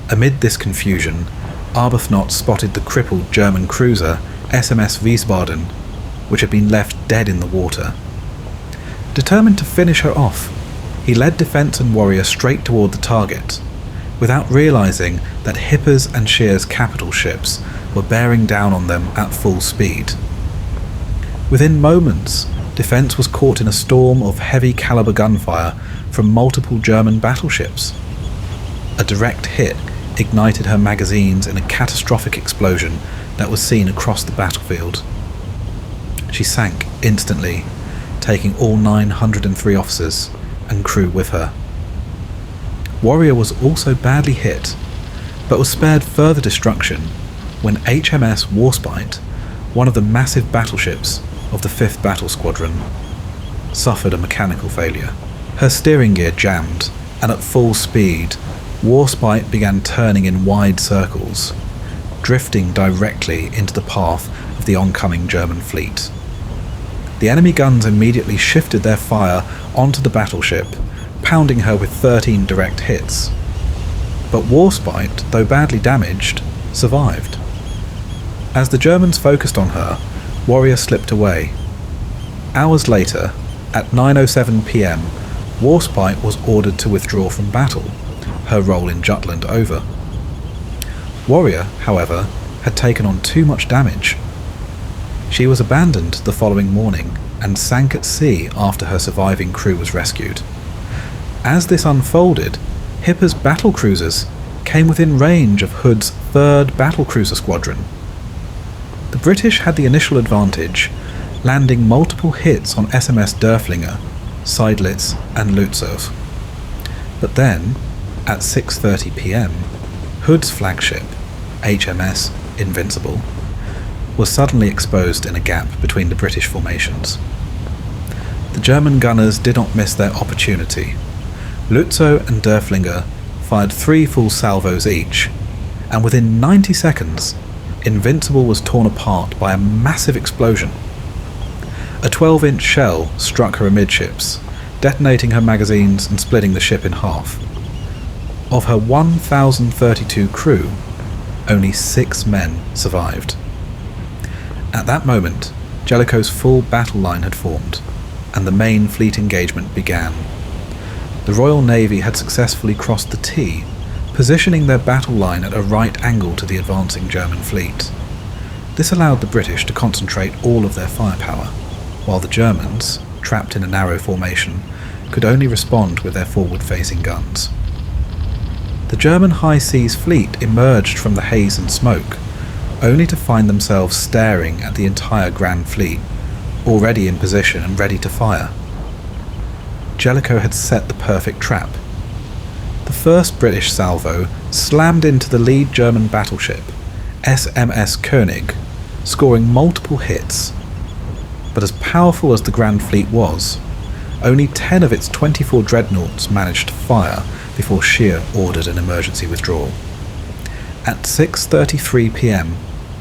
Amid this confusion, Arbuthnot spotted the crippled German cruiser SMS Wiesbaden, which had been left dead in the water. Determined to finish her off, he led Defence and Warrior straight toward the target, without realising that Hipper's and Shear's capital ships were bearing down on them at full speed. Within moments, defence was caught in a storm of heavy caliber gunfire from multiple German battleships. A direct hit ignited her magazines in a catastrophic explosion that was seen across the battlefield. She sank instantly, taking all 903 officers and crew with her. Warrior was also badly hit, but was spared further destruction when HMS Warspite, one of the massive battleships of the 5th Battle Squadron, suffered a mechanical failure. Her steering gear jammed, and at full speed, Warspite began turning in wide circles, drifting directly into the path of the oncoming German fleet. The enemy guns immediately shifted their fire onto the battleship, pounding her with 13 direct hits. But Warspite, though badly damaged, survived. As the Germans focused on her, Warrior slipped away. Hours later, at 9:07 p.m, Warspite was ordered to withdraw from battle, her role in Jutland over. Warrior, however, had taken on too much damage. She was abandoned the following morning and sank at sea after her surviving crew was rescued. As this unfolded, Hipper's battlecruisers came within range of Hood's 3rd Battlecruiser Squadron. The British had the initial advantage, landing multiple hits on SMS Derflinger, Seydlitz and Lutzow. But then, at 6:30 p.m, Hood's flagship, HMS Invincible, was suddenly exposed in a gap between the British formations. The German gunners did not miss their opportunity. Lutzow and Derflinger fired 3 full salvos each, and within 90 seconds, Invincible was torn apart by a massive explosion. A 12-inch shell struck her amidships, detonating her magazines and splitting the ship in half. Of her 1,032 crew, only 6 men survived. At that moment, Jellicoe's full battle line had formed, and the main fleet engagement began. The Royal Navy had successfully crossed the T, positioning their battle line at a right angle to the advancing German fleet. This allowed the British to concentrate all of their firepower, while the Germans, trapped in a narrow formation, could only respond with their forward-facing guns. The German high seas fleet emerged from the haze and smoke, only to find themselves staring at the entire Grand Fleet, already in position and ready to fire. Jellicoe had set the perfect trap. The first British salvo slammed into the lead German battleship, SMS König, scoring multiple hits. But as powerful as the Grand Fleet was, only 10 of its 24 dreadnoughts managed to fire before Scheer ordered an emergency withdrawal. At 6:33 p.m,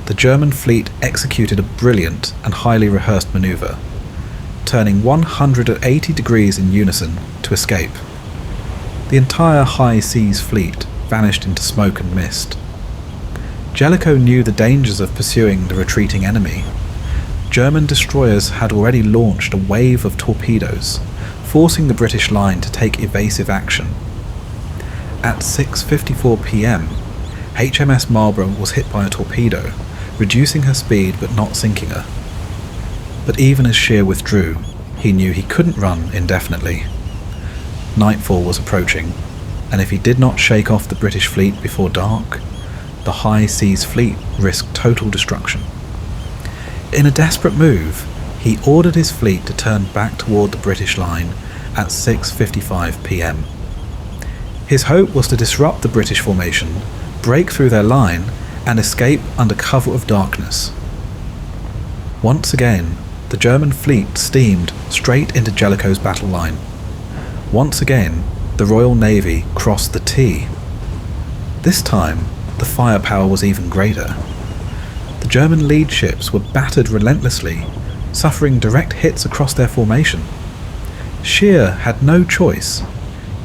the German fleet executed a brilliant and highly rehearsed manoeuvre, turning 180 degrees in unison to escape. The entire high seas fleet vanished into smoke and mist. Jellicoe knew the dangers of pursuing the retreating enemy. German destroyers had already launched a wave of torpedoes, forcing the British line to take evasive action. At 6:54 p.m, HMS Marlborough was hit by a torpedo, reducing her speed but not sinking her. But even as Scheer withdrew, he knew he couldn't run indefinitely. Nightfall was approaching, and if he did not shake off the British fleet before dark, the high seas fleet risked total destruction. In a desperate move, he ordered his fleet to turn back toward the British line at 6:55 p.m. His hope was to disrupt the British formation, break through their line, and escape under cover of darkness. Once again, the German fleet steamed straight into Jellicoe's battle line. Once again, the Royal Navy crossed the T. This time, the firepower was even greater. The German lead ships were battered relentlessly, suffering direct hits across their formation. Scheer had no choice.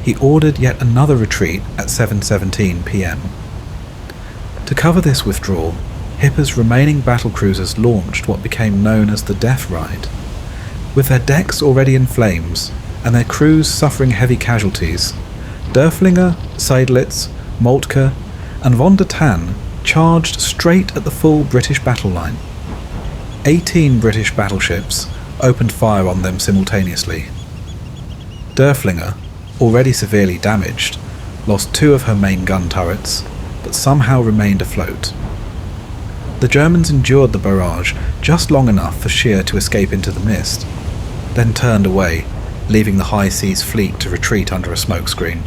He ordered yet another retreat at 7:17 p.m. To cover this withdrawal, Hipper's remaining battlecruisers launched what became known as the Death Ride. With their decks already in flames, and their crews suffering heavy casualties, Derflinger, Seydlitz, Moltke, and von der Tann charged straight at the full British battle line. 18 British battleships, opened fire on them simultaneously. Derflinger, already severely damaged, lost 2 of her main gun turrets, but somehow remained afloat. The Germans endured the barrage just long enough for Scheer to escape into the mist, then turned away, leaving the High Seas Fleet to retreat under a smokescreen.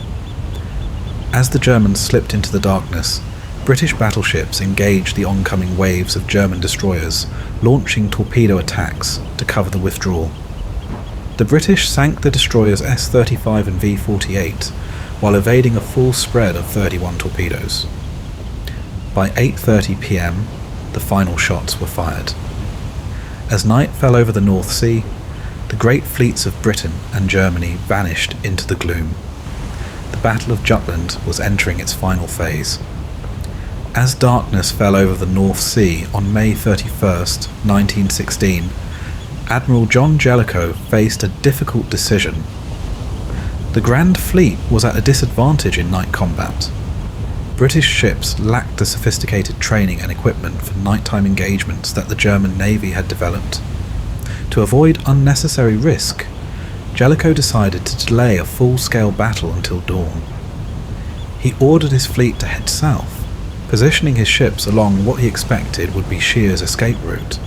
As the Germans slipped into the darkness, British battleships engaged the oncoming waves of German destroyers, launching torpedo attacks to cover the withdrawal. The British sank the destroyers S-35 and V-48, while evading a full spread of 31 torpedoes. By 8:30 p.m, the final shots were fired. As night fell over the North Sea, the great fleets of Britain and Germany vanished into the gloom. The Battle of Jutland was entering its final phase. As darkness fell over the North Sea on May 31st, 1916, Admiral John Jellicoe faced a difficult decision. The Grand Fleet was at a disadvantage in night combat. British ships lacked the sophisticated training and equipment for nighttime engagements that the German Navy had developed. To avoid unnecessary risk, Jellicoe decided to delay a full-scale battle until dawn. He ordered his fleet to head south, positioning his ships along what he expected would be Scheer's escape route.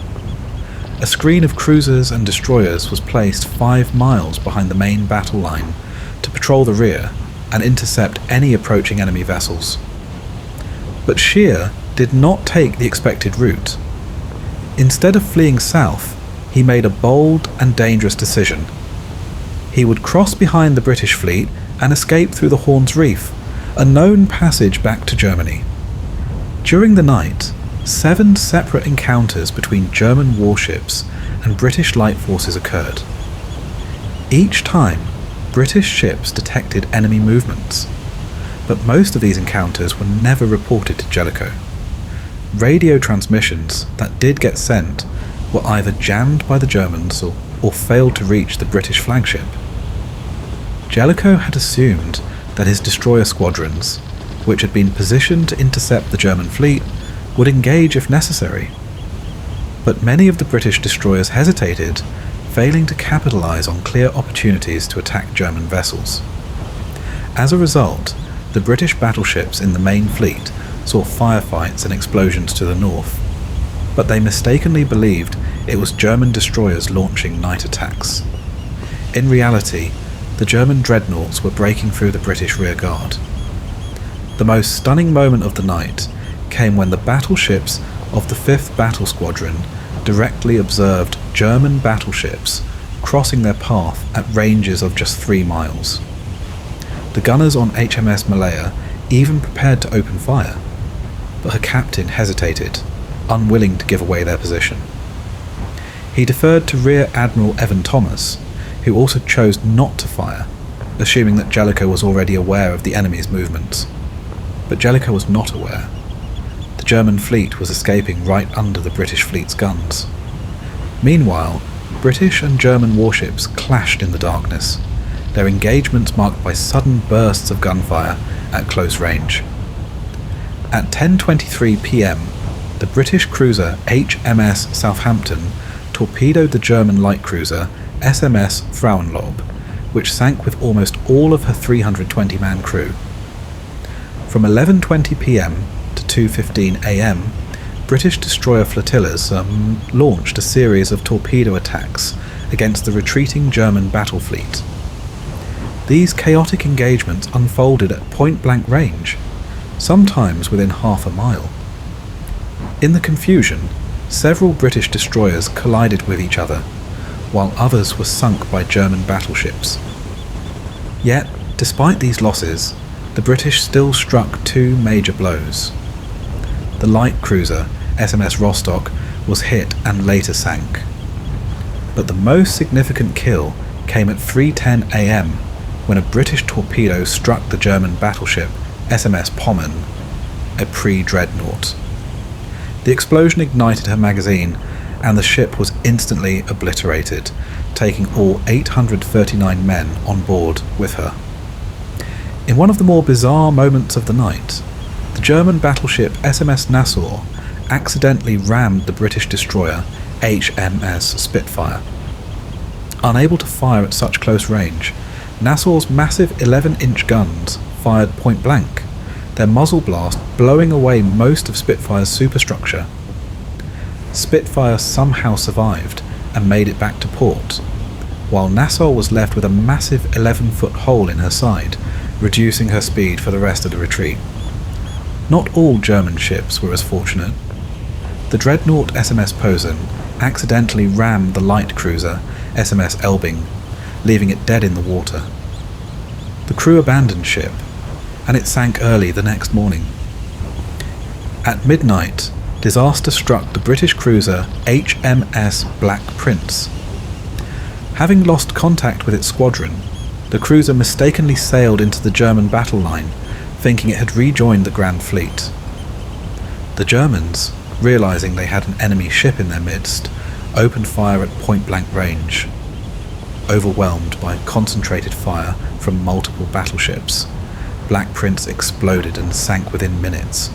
A screen of cruisers and destroyers was placed 5 miles behind the main battle line to patrol the rear and intercept any approaching enemy vessels. But Scheer did not take the expected route. Instead of fleeing south, he made a bold and dangerous decision. He would cross behind the British fleet and escape through the Horn's Reef, a known passage back to Germany. During the night, 7 separate encounters between German warships and British light forces occurred. Each time, British ships detected enemy movements, but most of these encounters were never reported to Jellicoe. Radio transmissions that did get sent were either jammed by the Germans or failed to reach the British flagship. Jellicoe had assumed that his destroyer squadrons, which had been positioned to intercept the German fleet, would engage if necessary. But many of the British destroyers hesitated, failing to capitalise on clear opportunities to attack German vessels. As a result, the British battleships in the main fleet saw firefights and explosions to the north, but they mistakenly believed it was German destroyers launching night attacks. In reality, the German dreadnoughts were breaking through the British rearguard. The most stunning moment of the night came when the battleships of the 5th Battle Squadron directly observed German battleships crossing their path at ranges of just 3 miles. The gunners on HMS Malaya even prepared to open fire, but her captain hesitated, unwilling to give away their position. He deferred to Rear Admiral Evan Thomas, who also chose not to fire, assuming that Jellicoe was already aware of the enemy's movements. But Jellicoe was not aware. The German fleet was escaping right under the British fleet's guns. Meanwhile, British and German warships clashed in the darkness, their engagements marked by sudden bursts of gunfire at close range. At 10:23 p.m, the British cruiser HMS Southampton torpedoed the German light cruiser SMS Frauenlob, which sank with almost all of her 320-man crew. From 11:20 p.m. to 2:15 a.m, British destroyer flotillas launched a series of torpedo attacks against the retreating German battle fleet. These chaotic engagements unfolded at point-blank range, sometimes within half a mile. In the confusion, several British destroyers collided with each other, while others were sunk by German battleships. Yet, despite these losses, the British still struck 2 major blows. The light cruiser, SMS Rostock, was hit and later sank. But the most significant kill came at 3:10 a.m. when a British torpedo struck the German battleship SMS Pommern, a pre-dreadnought. The explosion ignited her magazine, and the ship was instantly obliterated, taking all 839 men on board with her. In one of the more bizarre moments of the night, the German battleship SMS Nassau accidentally rammed the British destroyer HMS Spitfire. Unable to fire at such close range, Nassau's massive 11-inch guns fired point blank, their muzzle blast blowing away most of Spitfire's superstructure. Spitfire somehow survived and made it back to port, while Nassau was left with a massive 11-foot hole in her side, reducing her speed for the rest of the retreat. Not all German ships were as fortunate. The dreadnought SMS Posen accidentally rammed the light cruiser SMS Elbing, leaving it dead in the water. The crew abandoned ship, and it sank early the next morning. At midnight, disaster struck the British cruiser HMS Black Prince. Having lost contact with its squadron, the cruiser mistakenly sailed into the German battle line, thinking it had rejoined the Grand Fleet. The Germans, realising they had an enemy ship in their midst, opened fire at point-blank range. Overwhelmed by concentrated fire from multiple battleships, Black Prince exploded and sank within minutes,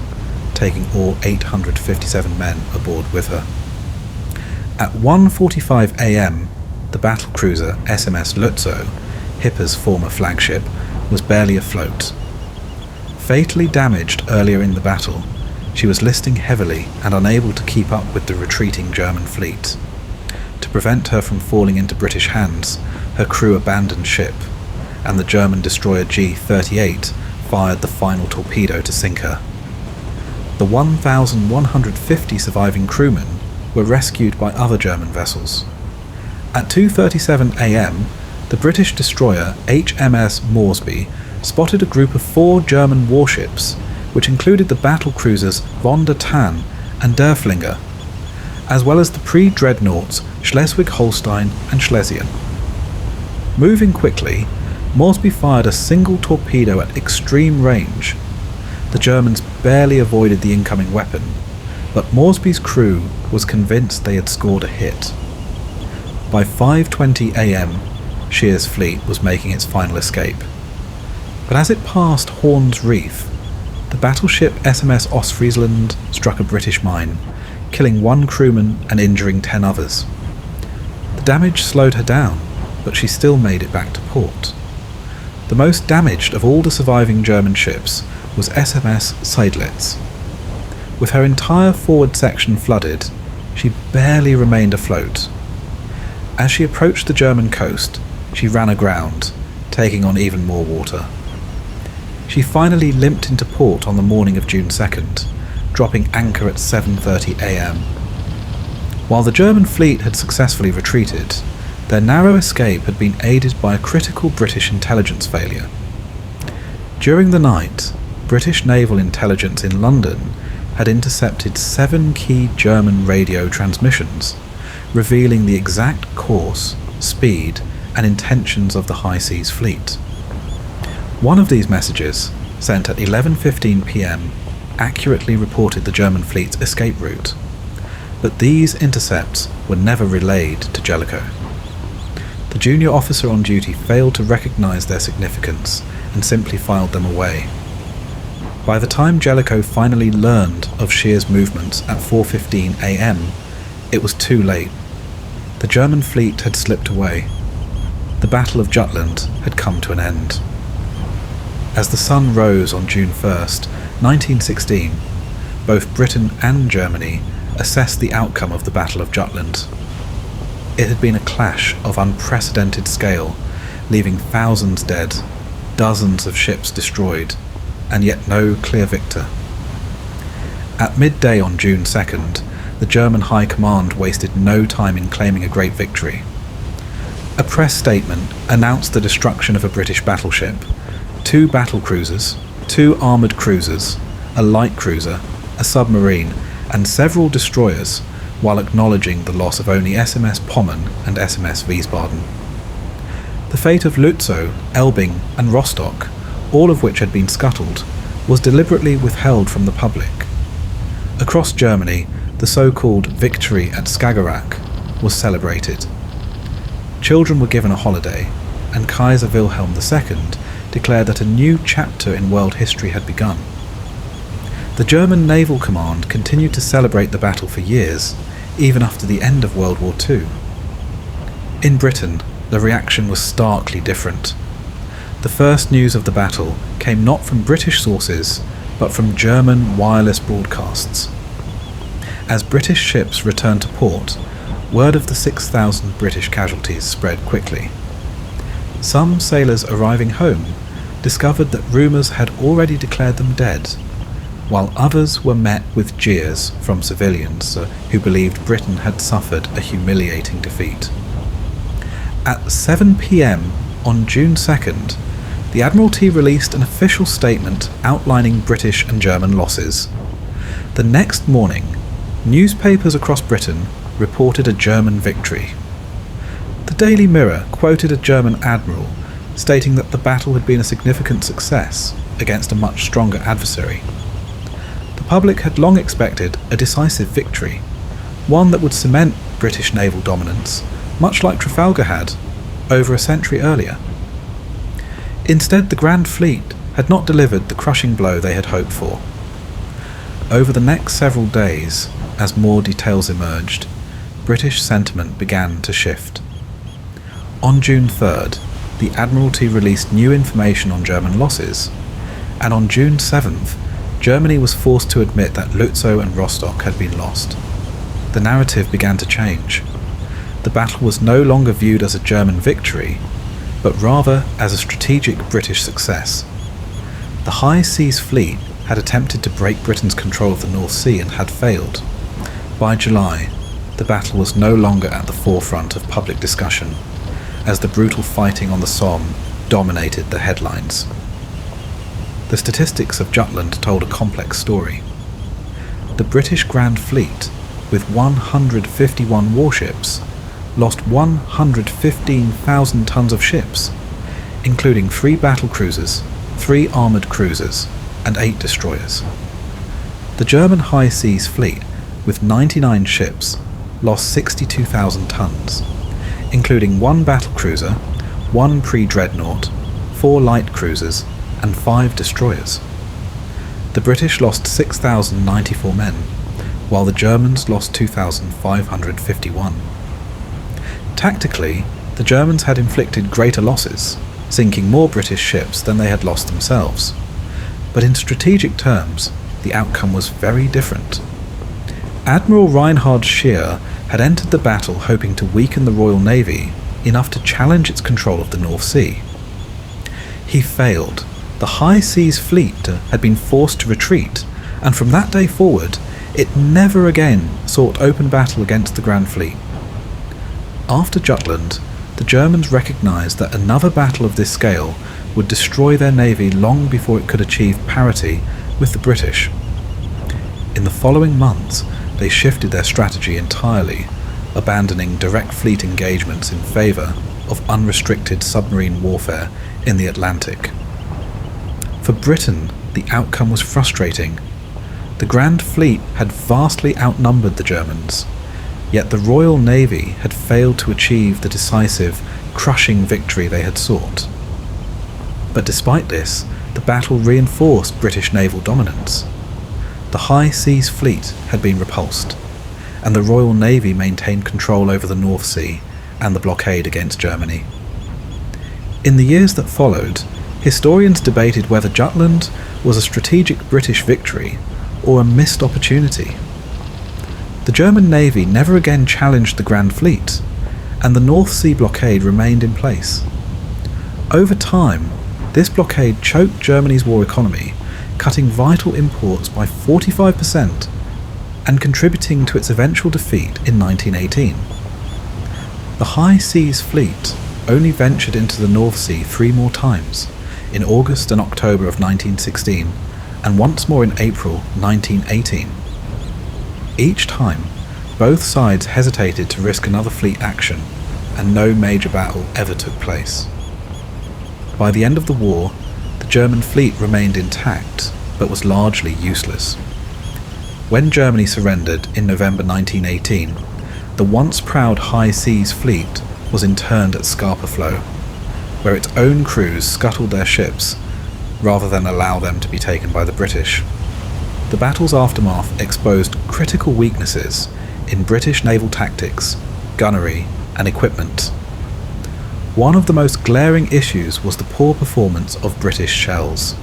taking all 857 men aboard with her. At 1:45 a.m, the battlecruiser SMS Lutzow, Hipper's former flagship, was barely afloat. Fatally damaged earlier in the battle, she was listing heavily and unable to keep up with the retreating German fleet. To prevent her from falling into British hands, her crew abandoned ship, and the German destroyer G-38 fired the final torpedo to sink her. The 1,150 surviving crewmen were rescued by other German vessels. At 2:37 a.m, the British destroyer HMS Moresby spotted a group of 4 German warships, which included the battle cruisers Von der Tann and Derfflinger, as well as the pre-dreadnoughts Schleswig-Holstein and Schlesien. Moving quickly, Moresby fired a single torpedo at extreme range. The Germans barely avoided the incoming weapon, but Moresby's crew was convinced they had scored a hit. By 5:20 a.m, Scheer's fleet was making its final escape. But as it passed Horn's Reef, the battleship SMS Ostfriesland struck a British mine, killing 1 crewman and injuring 10 others. The damage slowed her down, but she still made it back to port. The most damaged of all the surviving German ships was SMS Seydlitz. With her entire forward section flooded, she barely remained afloat. As she approached the German coast, she ran aground, taking on even more water. She finally limped into port on the morning of June 2nd, dropping anchor at 7:30 a.m. While the German fleet had successfully retreated, their narrow escape had been aided by a critical British intelligence failure. During the night, British naval intelligence in London had intercepted 7 key German radio transmissions, revealing the exact course, speed, and intentions of the High Seas Fleet. One of these messages, sent at 11:15 p.m, accurately reported the German fleet's escape route, but these intercepts were never relayed to Jellicoe. The junior officer on duty failed to recognise their significance and simply filed them away. By the time Jellicoe finally learned of Scheer's movements at 4:15 a.m, it was too late. The German fleet had slipped away. The Battle of Jutland had come to an end. As the sun rose on June 1st, 1916, both Britain and Germany assessed the outcome of the Battle of Jutland. It had been a clash of unprecedented scale, leaving thousands dead, dozens of ships destroyed, and yet no clear victor. At midday on June 2nd, the German High Command wasted no time in claiming a great victory. A press statement announced the destruction of a British battleship, 2 battle cruisers, 2 armoured cruisers, a light cruiser, a submarine, and several destroyers, while acknowledging the loss of only SMS Pommern and SMS Wiesbaden. The fate of Lutzow, Elbing, and Rostock, all of which had been scuttled, was deliberately withheld from the public. Across Germany, the so-called victory at Skagerrak was celebrated. Children were given a holiday, and Kaiser Wilhelm II declared that a new chapter in world history had begun. The German Naval Command continued to celebrate the battle for years, even after the end of World War II. In Britain, the reaction was starkly different. The first news of the battle came not from British sources, but from German wireless broadcasts. As British ships returned to port, word of the 6,000 British casualties spread quickly. Some sailors arriving home discovered that rumours had already declared them dead, while others were met with jeers from civilians who believed Britain had suffered a humiliating defeat. At 7 p.m. on June 2nd, the Admiralty released an official statement outlining British and German losses. The next morning, newspapers across Britain reported a German victory. The Daily Mirror quoted a German admiral stating that the battle had been a significant success against a much stronger adversary. The public had long expected a decisive victory, one that would cement British naval dominance, much like Trafalgar had over a century earlier. Instead, the Grand Fleet had not delivered the crushing blow they had hoped for. Over the next several days, as more details emerged, British sentiment began to shift. On June 3rd, the Admiralty released new information on German losses, and on June 7th, Germany was forced to admit that Lützow and Rostock had been lost. The narrative began to change. The battle was no longer viewed as a German victory, but rather as a strategic British success. The High Seas Fleet had attempted to break Britain's control of the North Sea and had failed. By July, the battle was no longer at the forefront of public discussion, as the brutal fighting on the Somme dominated the headlines. The statistics of Jutland told a complex story. The British Grand Fleet, with 151 warships, lost 115,000 tons of ships, including 3 battle cruisers, 3 armoured cruisers, and 8 destroyers. The German High Seas Fleet, with 99 ships, lost 62,000 tons, including 1 battle cruiser, 1 pre-dreadnought, 4 light cruisers, and 5 destroyers. The British lost 6,094 men, while the Germans lost 2,551. Tactically, the Germans had inflicted greater losses, sinking more British ships than they had lost themselves. But in strategic terms, the outcome was very different. Admiral Reinhard Scheer had entered the battle hoping to weaken the Royal Navy enough to challenge its control of the North Sea. He failed. The High Seas Fleet had been forced to retreat, and from that day forward, it never again sought open battle against the Grand Fleet. After Jutland, the Germans recognised that another battle of this scale would destroy their navy long before it could achieve parity with the British. In the following months, they shifted their strategy entirely, abandoning direct fleet engagements in favour of unrestricted submarine warfare in the Atlantic. For Britain, the outcome was frustrating. The Grand Fleet had vastly outnumbered the Germans, yet the Royal Navy had failed to achieve the decisive, crushing victory they had sought. But despite this, the battle reinforced British naval dominance. The High Seas Fleet had been repulsed, and the Royal Navy maintained control over the North Sea and the blockade against Germany. In the years that followed, historians debated whether Jutland was a strategic British victory or a missed opportunity. The German Navy never again challenged the Grand Fleet, and the North Sea blockade remained in place. Over time, this blockade choked Germany's war economy, cutting vital imports by 45% and contributing to its eventual defeat in 1918. The High Seas Fleet only ventured into the North Sea 3 more times, in August and October of 1916, and once more in April 1918. Each time, both sides hesitated to risk another fleet action, and no major battle ever took place. By the end of the war, the German fleet remained intact, but was largely useless. When Germany surrendered in November 1918, the once proud High Seas Fleet was interned at Scapa Flow, where its own crews scuttled their ships, rather than allow them to be taken by the British. The battle's aftermath exposed critical weaknesses in British naval tactics, gunnery, and equipment. One of the most glaring issues was the poor performance of British shells.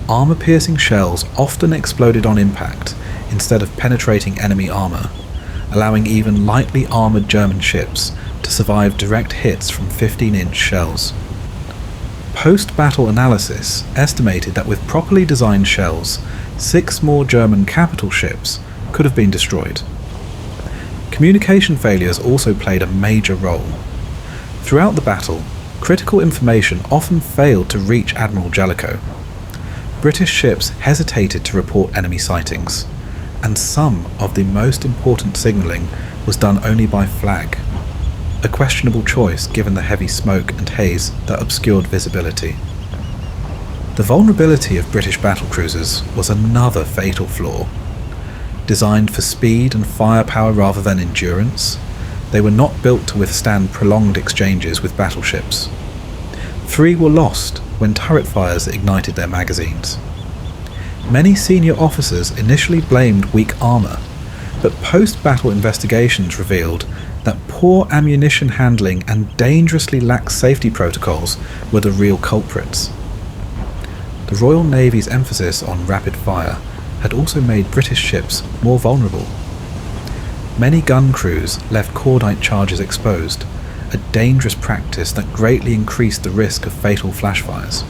Armour-piercing shells often exploded on impact instead of penetrating enemy armour, allowing even lightly armoured German ships to survive direct hits from 15-inch shells. Post-battle analysis estimated that with properly designed shells, 6 more German capital ships could have been destroyed. Communication failures also played a major role. Throughout the battle, critical information often failed to reach Admiral Jellicoe. British ships hesitated to report enemy sightings, and some of the most important signalling was done only by flag, a questionable choice given the heavy smoke and haze that obscured visibility. The vulnerability of British battlecruisers was another fatal flaw. Designed for speed and firepower rather than endurance, they were not built to withstand prolonged exchanges with battleships. 3 were lost when turret fires ignited their magazines. Many senior officers initially blamed weak armour, but post-battle investigations revealed that poor ammunition handling and dangerously lax safety protocols were the real culprits. The Royal Navy's emphasis on rapid fire had also made British ships more vulnerable. Many gun crews left cordite charges exposed, a dangerous practice that greatly increased the risk of fatal flashfires.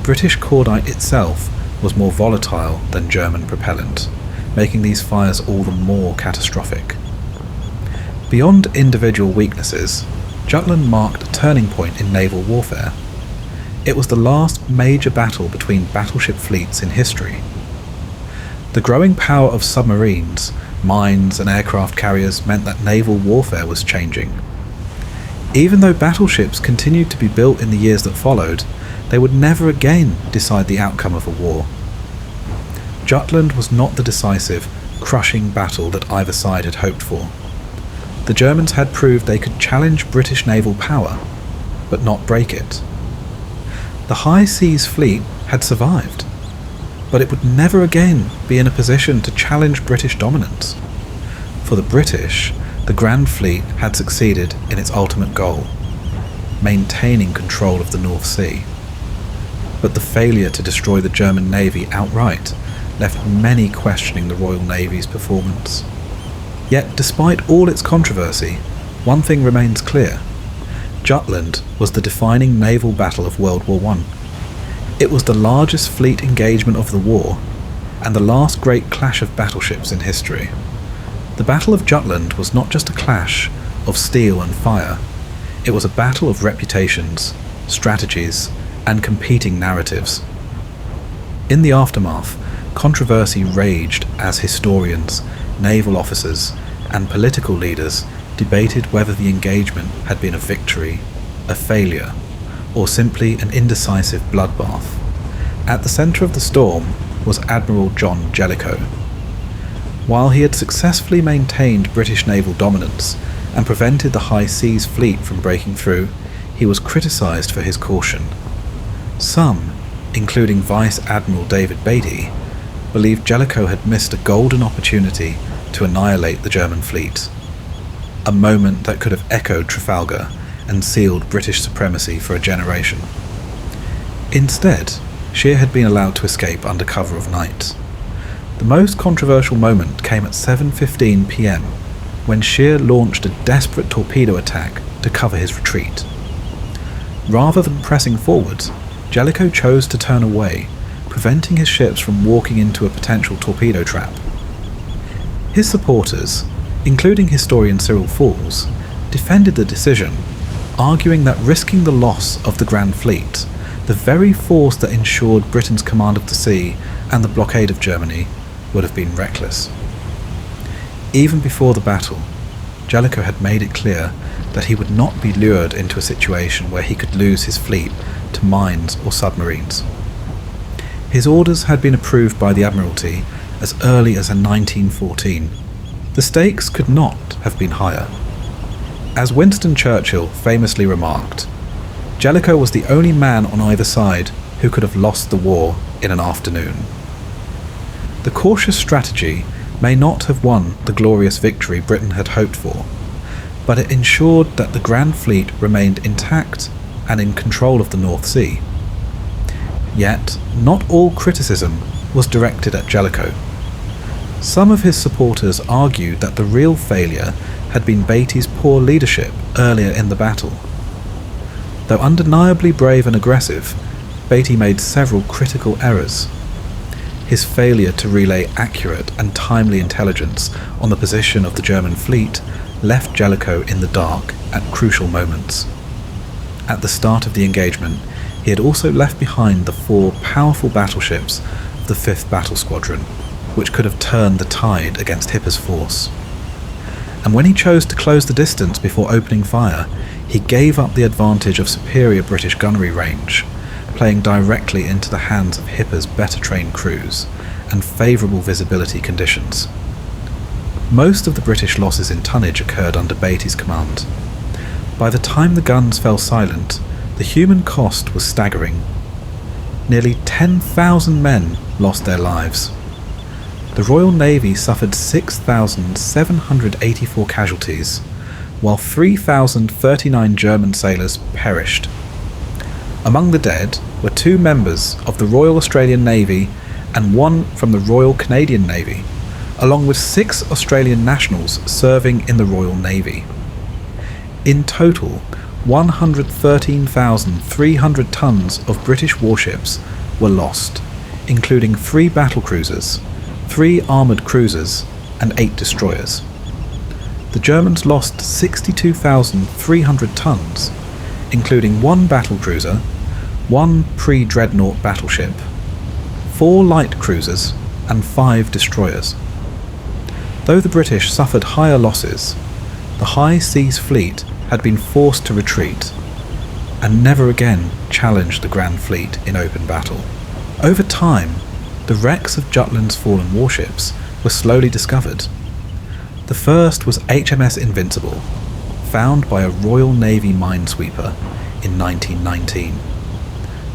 British cordite itself was more volatile than German propellant, making these fires all the more catastrophic. Beyond individual weaknesses, Jutland marked a turning point in naval warfare. It was the last major battle between battleship fleets in history. The growing power of submarines, mines and aircraft carriers meant that naval warfare was changing. Even though battleships continued to be built in the years that followed, they would never again decide the outcome of a war. Jutland was not the decisive, crushing battle that either side had hoped for. The Germans had proved they could challenge British naval power, but not break it. The High Seas Fleet had survived, but it would never again be in a position to challenge British dominance. For the British, the Grand Fleet had succeeded in its ultimate goal, maintaining control of the North Sea. But the failure to destroy the German Navy outright left many questioning the Royal Navy's performance. Yet, despite all its controversy, one thing remains clear. Jutland was the defining naval battle of World War I. It was the largest fleet engagement of the war, and the last great clash of battleships in history. The Battle of Jutland was not just a clash of steel and fire, it was a battle of reputations, strategies, and competing narratives. In the aftermath, controversy raged as historians, naval officers, and political leaders debated whether the engagement had been a victory, a failure, or simply an indecisive bloodbath. At the centre of the storm was Admiral John Jellicoe. While he had successfully maintained British naval dominance and prevented the High Seas Fleet from breaking through, he was criticised for his caution. Some, including Vice Admiral David Beatty, believed Jellicoe had missed a golden opportunity to annihilate the German fleet, a moment that could have echoed Trafalgar and sealed British supremacy for a generation. Instead, Scheer had been allowed to escape under cover of night. The most controversial moment came at 7:15 p.m, when Scheer launched a desperate torpedo attack to cover his retreat. Rather than pressing forward, Jellicoe chose to turn away, preventing his ships from walking into a potential torpedo trap. His supporters, including historian Cyril Falls, defended the decision, arguing that risking the loss of the Grand Fleet, the very force that ensured Britain's command of the sea and the blockade of Germany, would have been reckless. Even before the battle, Jellicoe had made it clear that he would not be lured into a situation where he could lose his fleet to mines or submarines. His orders had been approved by the Admiralty as early as 1914. The stakes could not have been higher. As Winston Churchill famously remarked, Jellicoe was the only man on either side who could have lost the war in an afternoon. The cautious strategy may not have won the glorious victory Britain had hoped for, but it ensured that the Grand Fleet remained intact and in control of the North Sea. Yet, not all criticism was directed at Jellicoe. Some of his supporters argued that the real failure had been Beatty's poor leadership earlier in the battle. Though undeniably brave and aggressive, Beatty made several critical errors. His failure to relay accurate and timely intelligence on the position of the German fleet left Jellicoe in the dark at crucial moments. At the start of the engagement, he had also left behind the 4 powerful battleships of the 5th Battle Squadron, which could have turned the tide against Hipper's force. And when he chose to close the distance before opening fire, he gave up the advantage of superior British gunnery range, playing directly into the hands of Hipper's better trained crews and favourable visibility conditions. Most of the British losses in tonnage occurred under Beatty's command. By the time the guns fell silent, the human cost was staggering. Nearly 10,000 men lost their lives. The Royal Navy suffered 6,784 casualties, while 3,039 German sailors perished. Among the dead were 2 members of the Royal Australian Navy and 1 from the Royal Canadian Navy, along with 6 Australian nationals serving in the Royal Navy. In total, 113,300 tons of British warships were lost, including 3 battlecruisers, 3 armoured cruisers, and 8 destroyers. The Germans lost 62,300 tons, including 1 battlecruiser, 1 pre-dreadnought battleship, 4 light cruisers, and 5 destroyers. Though the British suffered higher losses, the High Seas Fleet had been forced to retreat and never again challenged the Grand Fleet in open battle. Over time, the wrecks of Jutland's fallen warships were slowly discovered. The first was HMS Invincible, found by a Royal Navy minesweeper in 1919.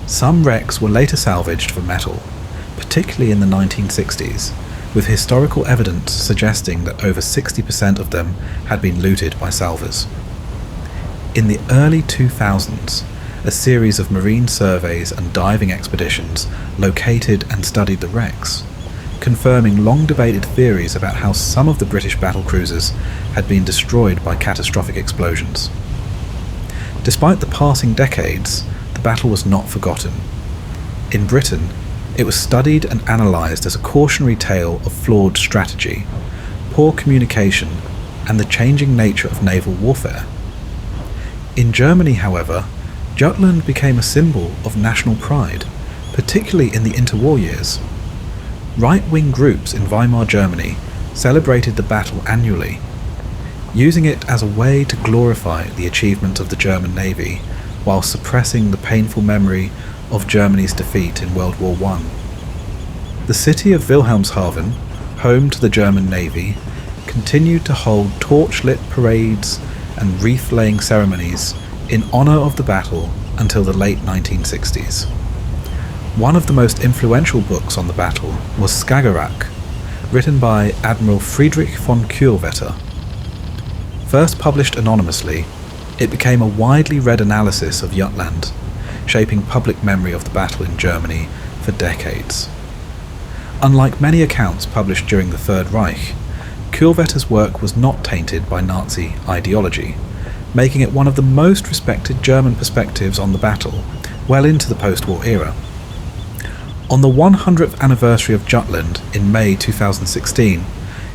Some wrecks were later salvaged for metal, particularly in the 1960s, with historical evidence suggesting that over 60% of them had been looted by salvors. In the early 2000s, a series of marine surveys and diving expeditions located and studied the wrecks, confirming long-debated theories about how some of the British battlecruisers had been destroyed by catastrophic explosions. Despite the passing decades, the battle was not forgotten. In Britain, it was studied and analysed as a cautionary tale of flawed strategy, poor communication, and the changing nature of naval warfare. In Germany, however, Jutland became a symbol of national pride, particularly in the interwar years. Right-wing groups in Weimar Germany celebrated the battle annually, using it as a way to glorify the achievements of the German Navy while suppressing the painful memory of Germany's defeat in World War I. The city of Wilhelmshaven, home to the German Navy, continued to hold torch-lit parades and wreath-laying ceremonies in honour of the battle until the late 1960s. One of the most influential books on the battle was Skagerrak, written by Admiral Friedrich von Kuhlwetter. First published anonymously, it became a widely read analysis of Jutland, shaping public memory of the battle in Germany for decades. Unlike many accounts published during the Third Reich, Kuhlwetter's work was not tainted by Nazi ideology, making it one of the most respected German perspectives on the battle well into the post-war era. On the 100th anniversary of Jutland in May 2016,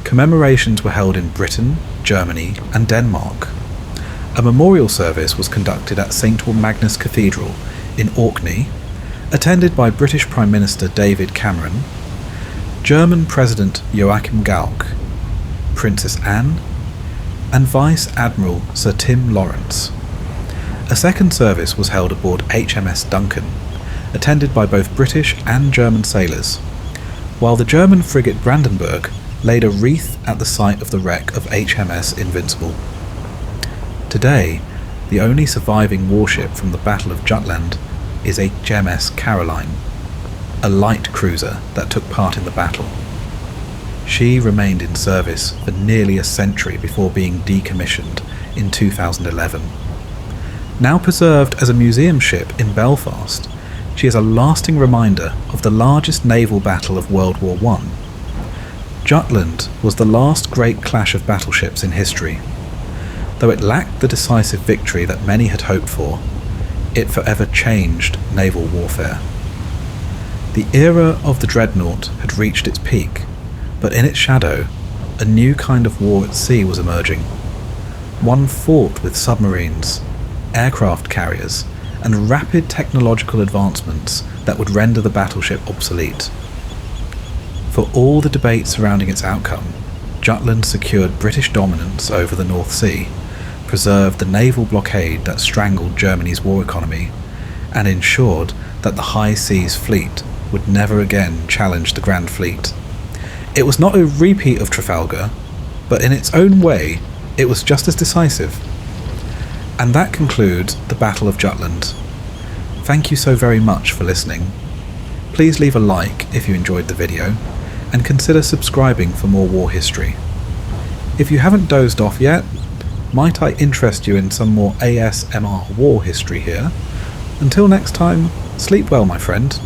commemorations were held in Britain, Germany, and Denmark. A memorial service was conducted at St. Magnus Cathedral in Orkney, attended by British Prime Minister David Cameron, German President Joachim Gauck, Princess Anne, and Vice Admiral Sir Tim Lawrence. A second service was held aboard HMS Duncan, attended by both British and German sailors, while the German frigate Brandenburg laid a wreath at the site of the wreck of HMS Invincible. Today, the only surviving warship from the Battle of Jutland is HMS Caroline, a light cruiser that took part in the battle. She remained in service for nearly a century before being decommissioned in 2011. Now preserved as a museum ship in Belfast, she is a lasting reminder of the largest naval battle of World War I. Jutland was the last great clash of battleships in history. Though it lacked the decisive victory that many had hoped for, it forever changed naval warfare. The era of the dreadnought had reached its peak, but in its shadow, a new kind of war at sea was emerging. One fought with submarines, aircraft carriers, and rapid technological advancements that would render the battleship obsolete. For all the debate surrounding its outcome, Jutland secured British dominance over the North Sea, preserved the naval blockade that strangled Germany's war economy, and ensured that the High Seas Fleet would never again challenge the Grand Fleet. It was not a repeat of Trafalgar, but in its own way, it was just as decisive. And that concludes the Battle of Jutland. Thank you so very much for listening. Please leave a like if you enjoyed the video, and consider subscribing for more war history. If you haven't dozed off yet, might I interest you in some more ASMR war history here? Until next time, sleep well, my friend.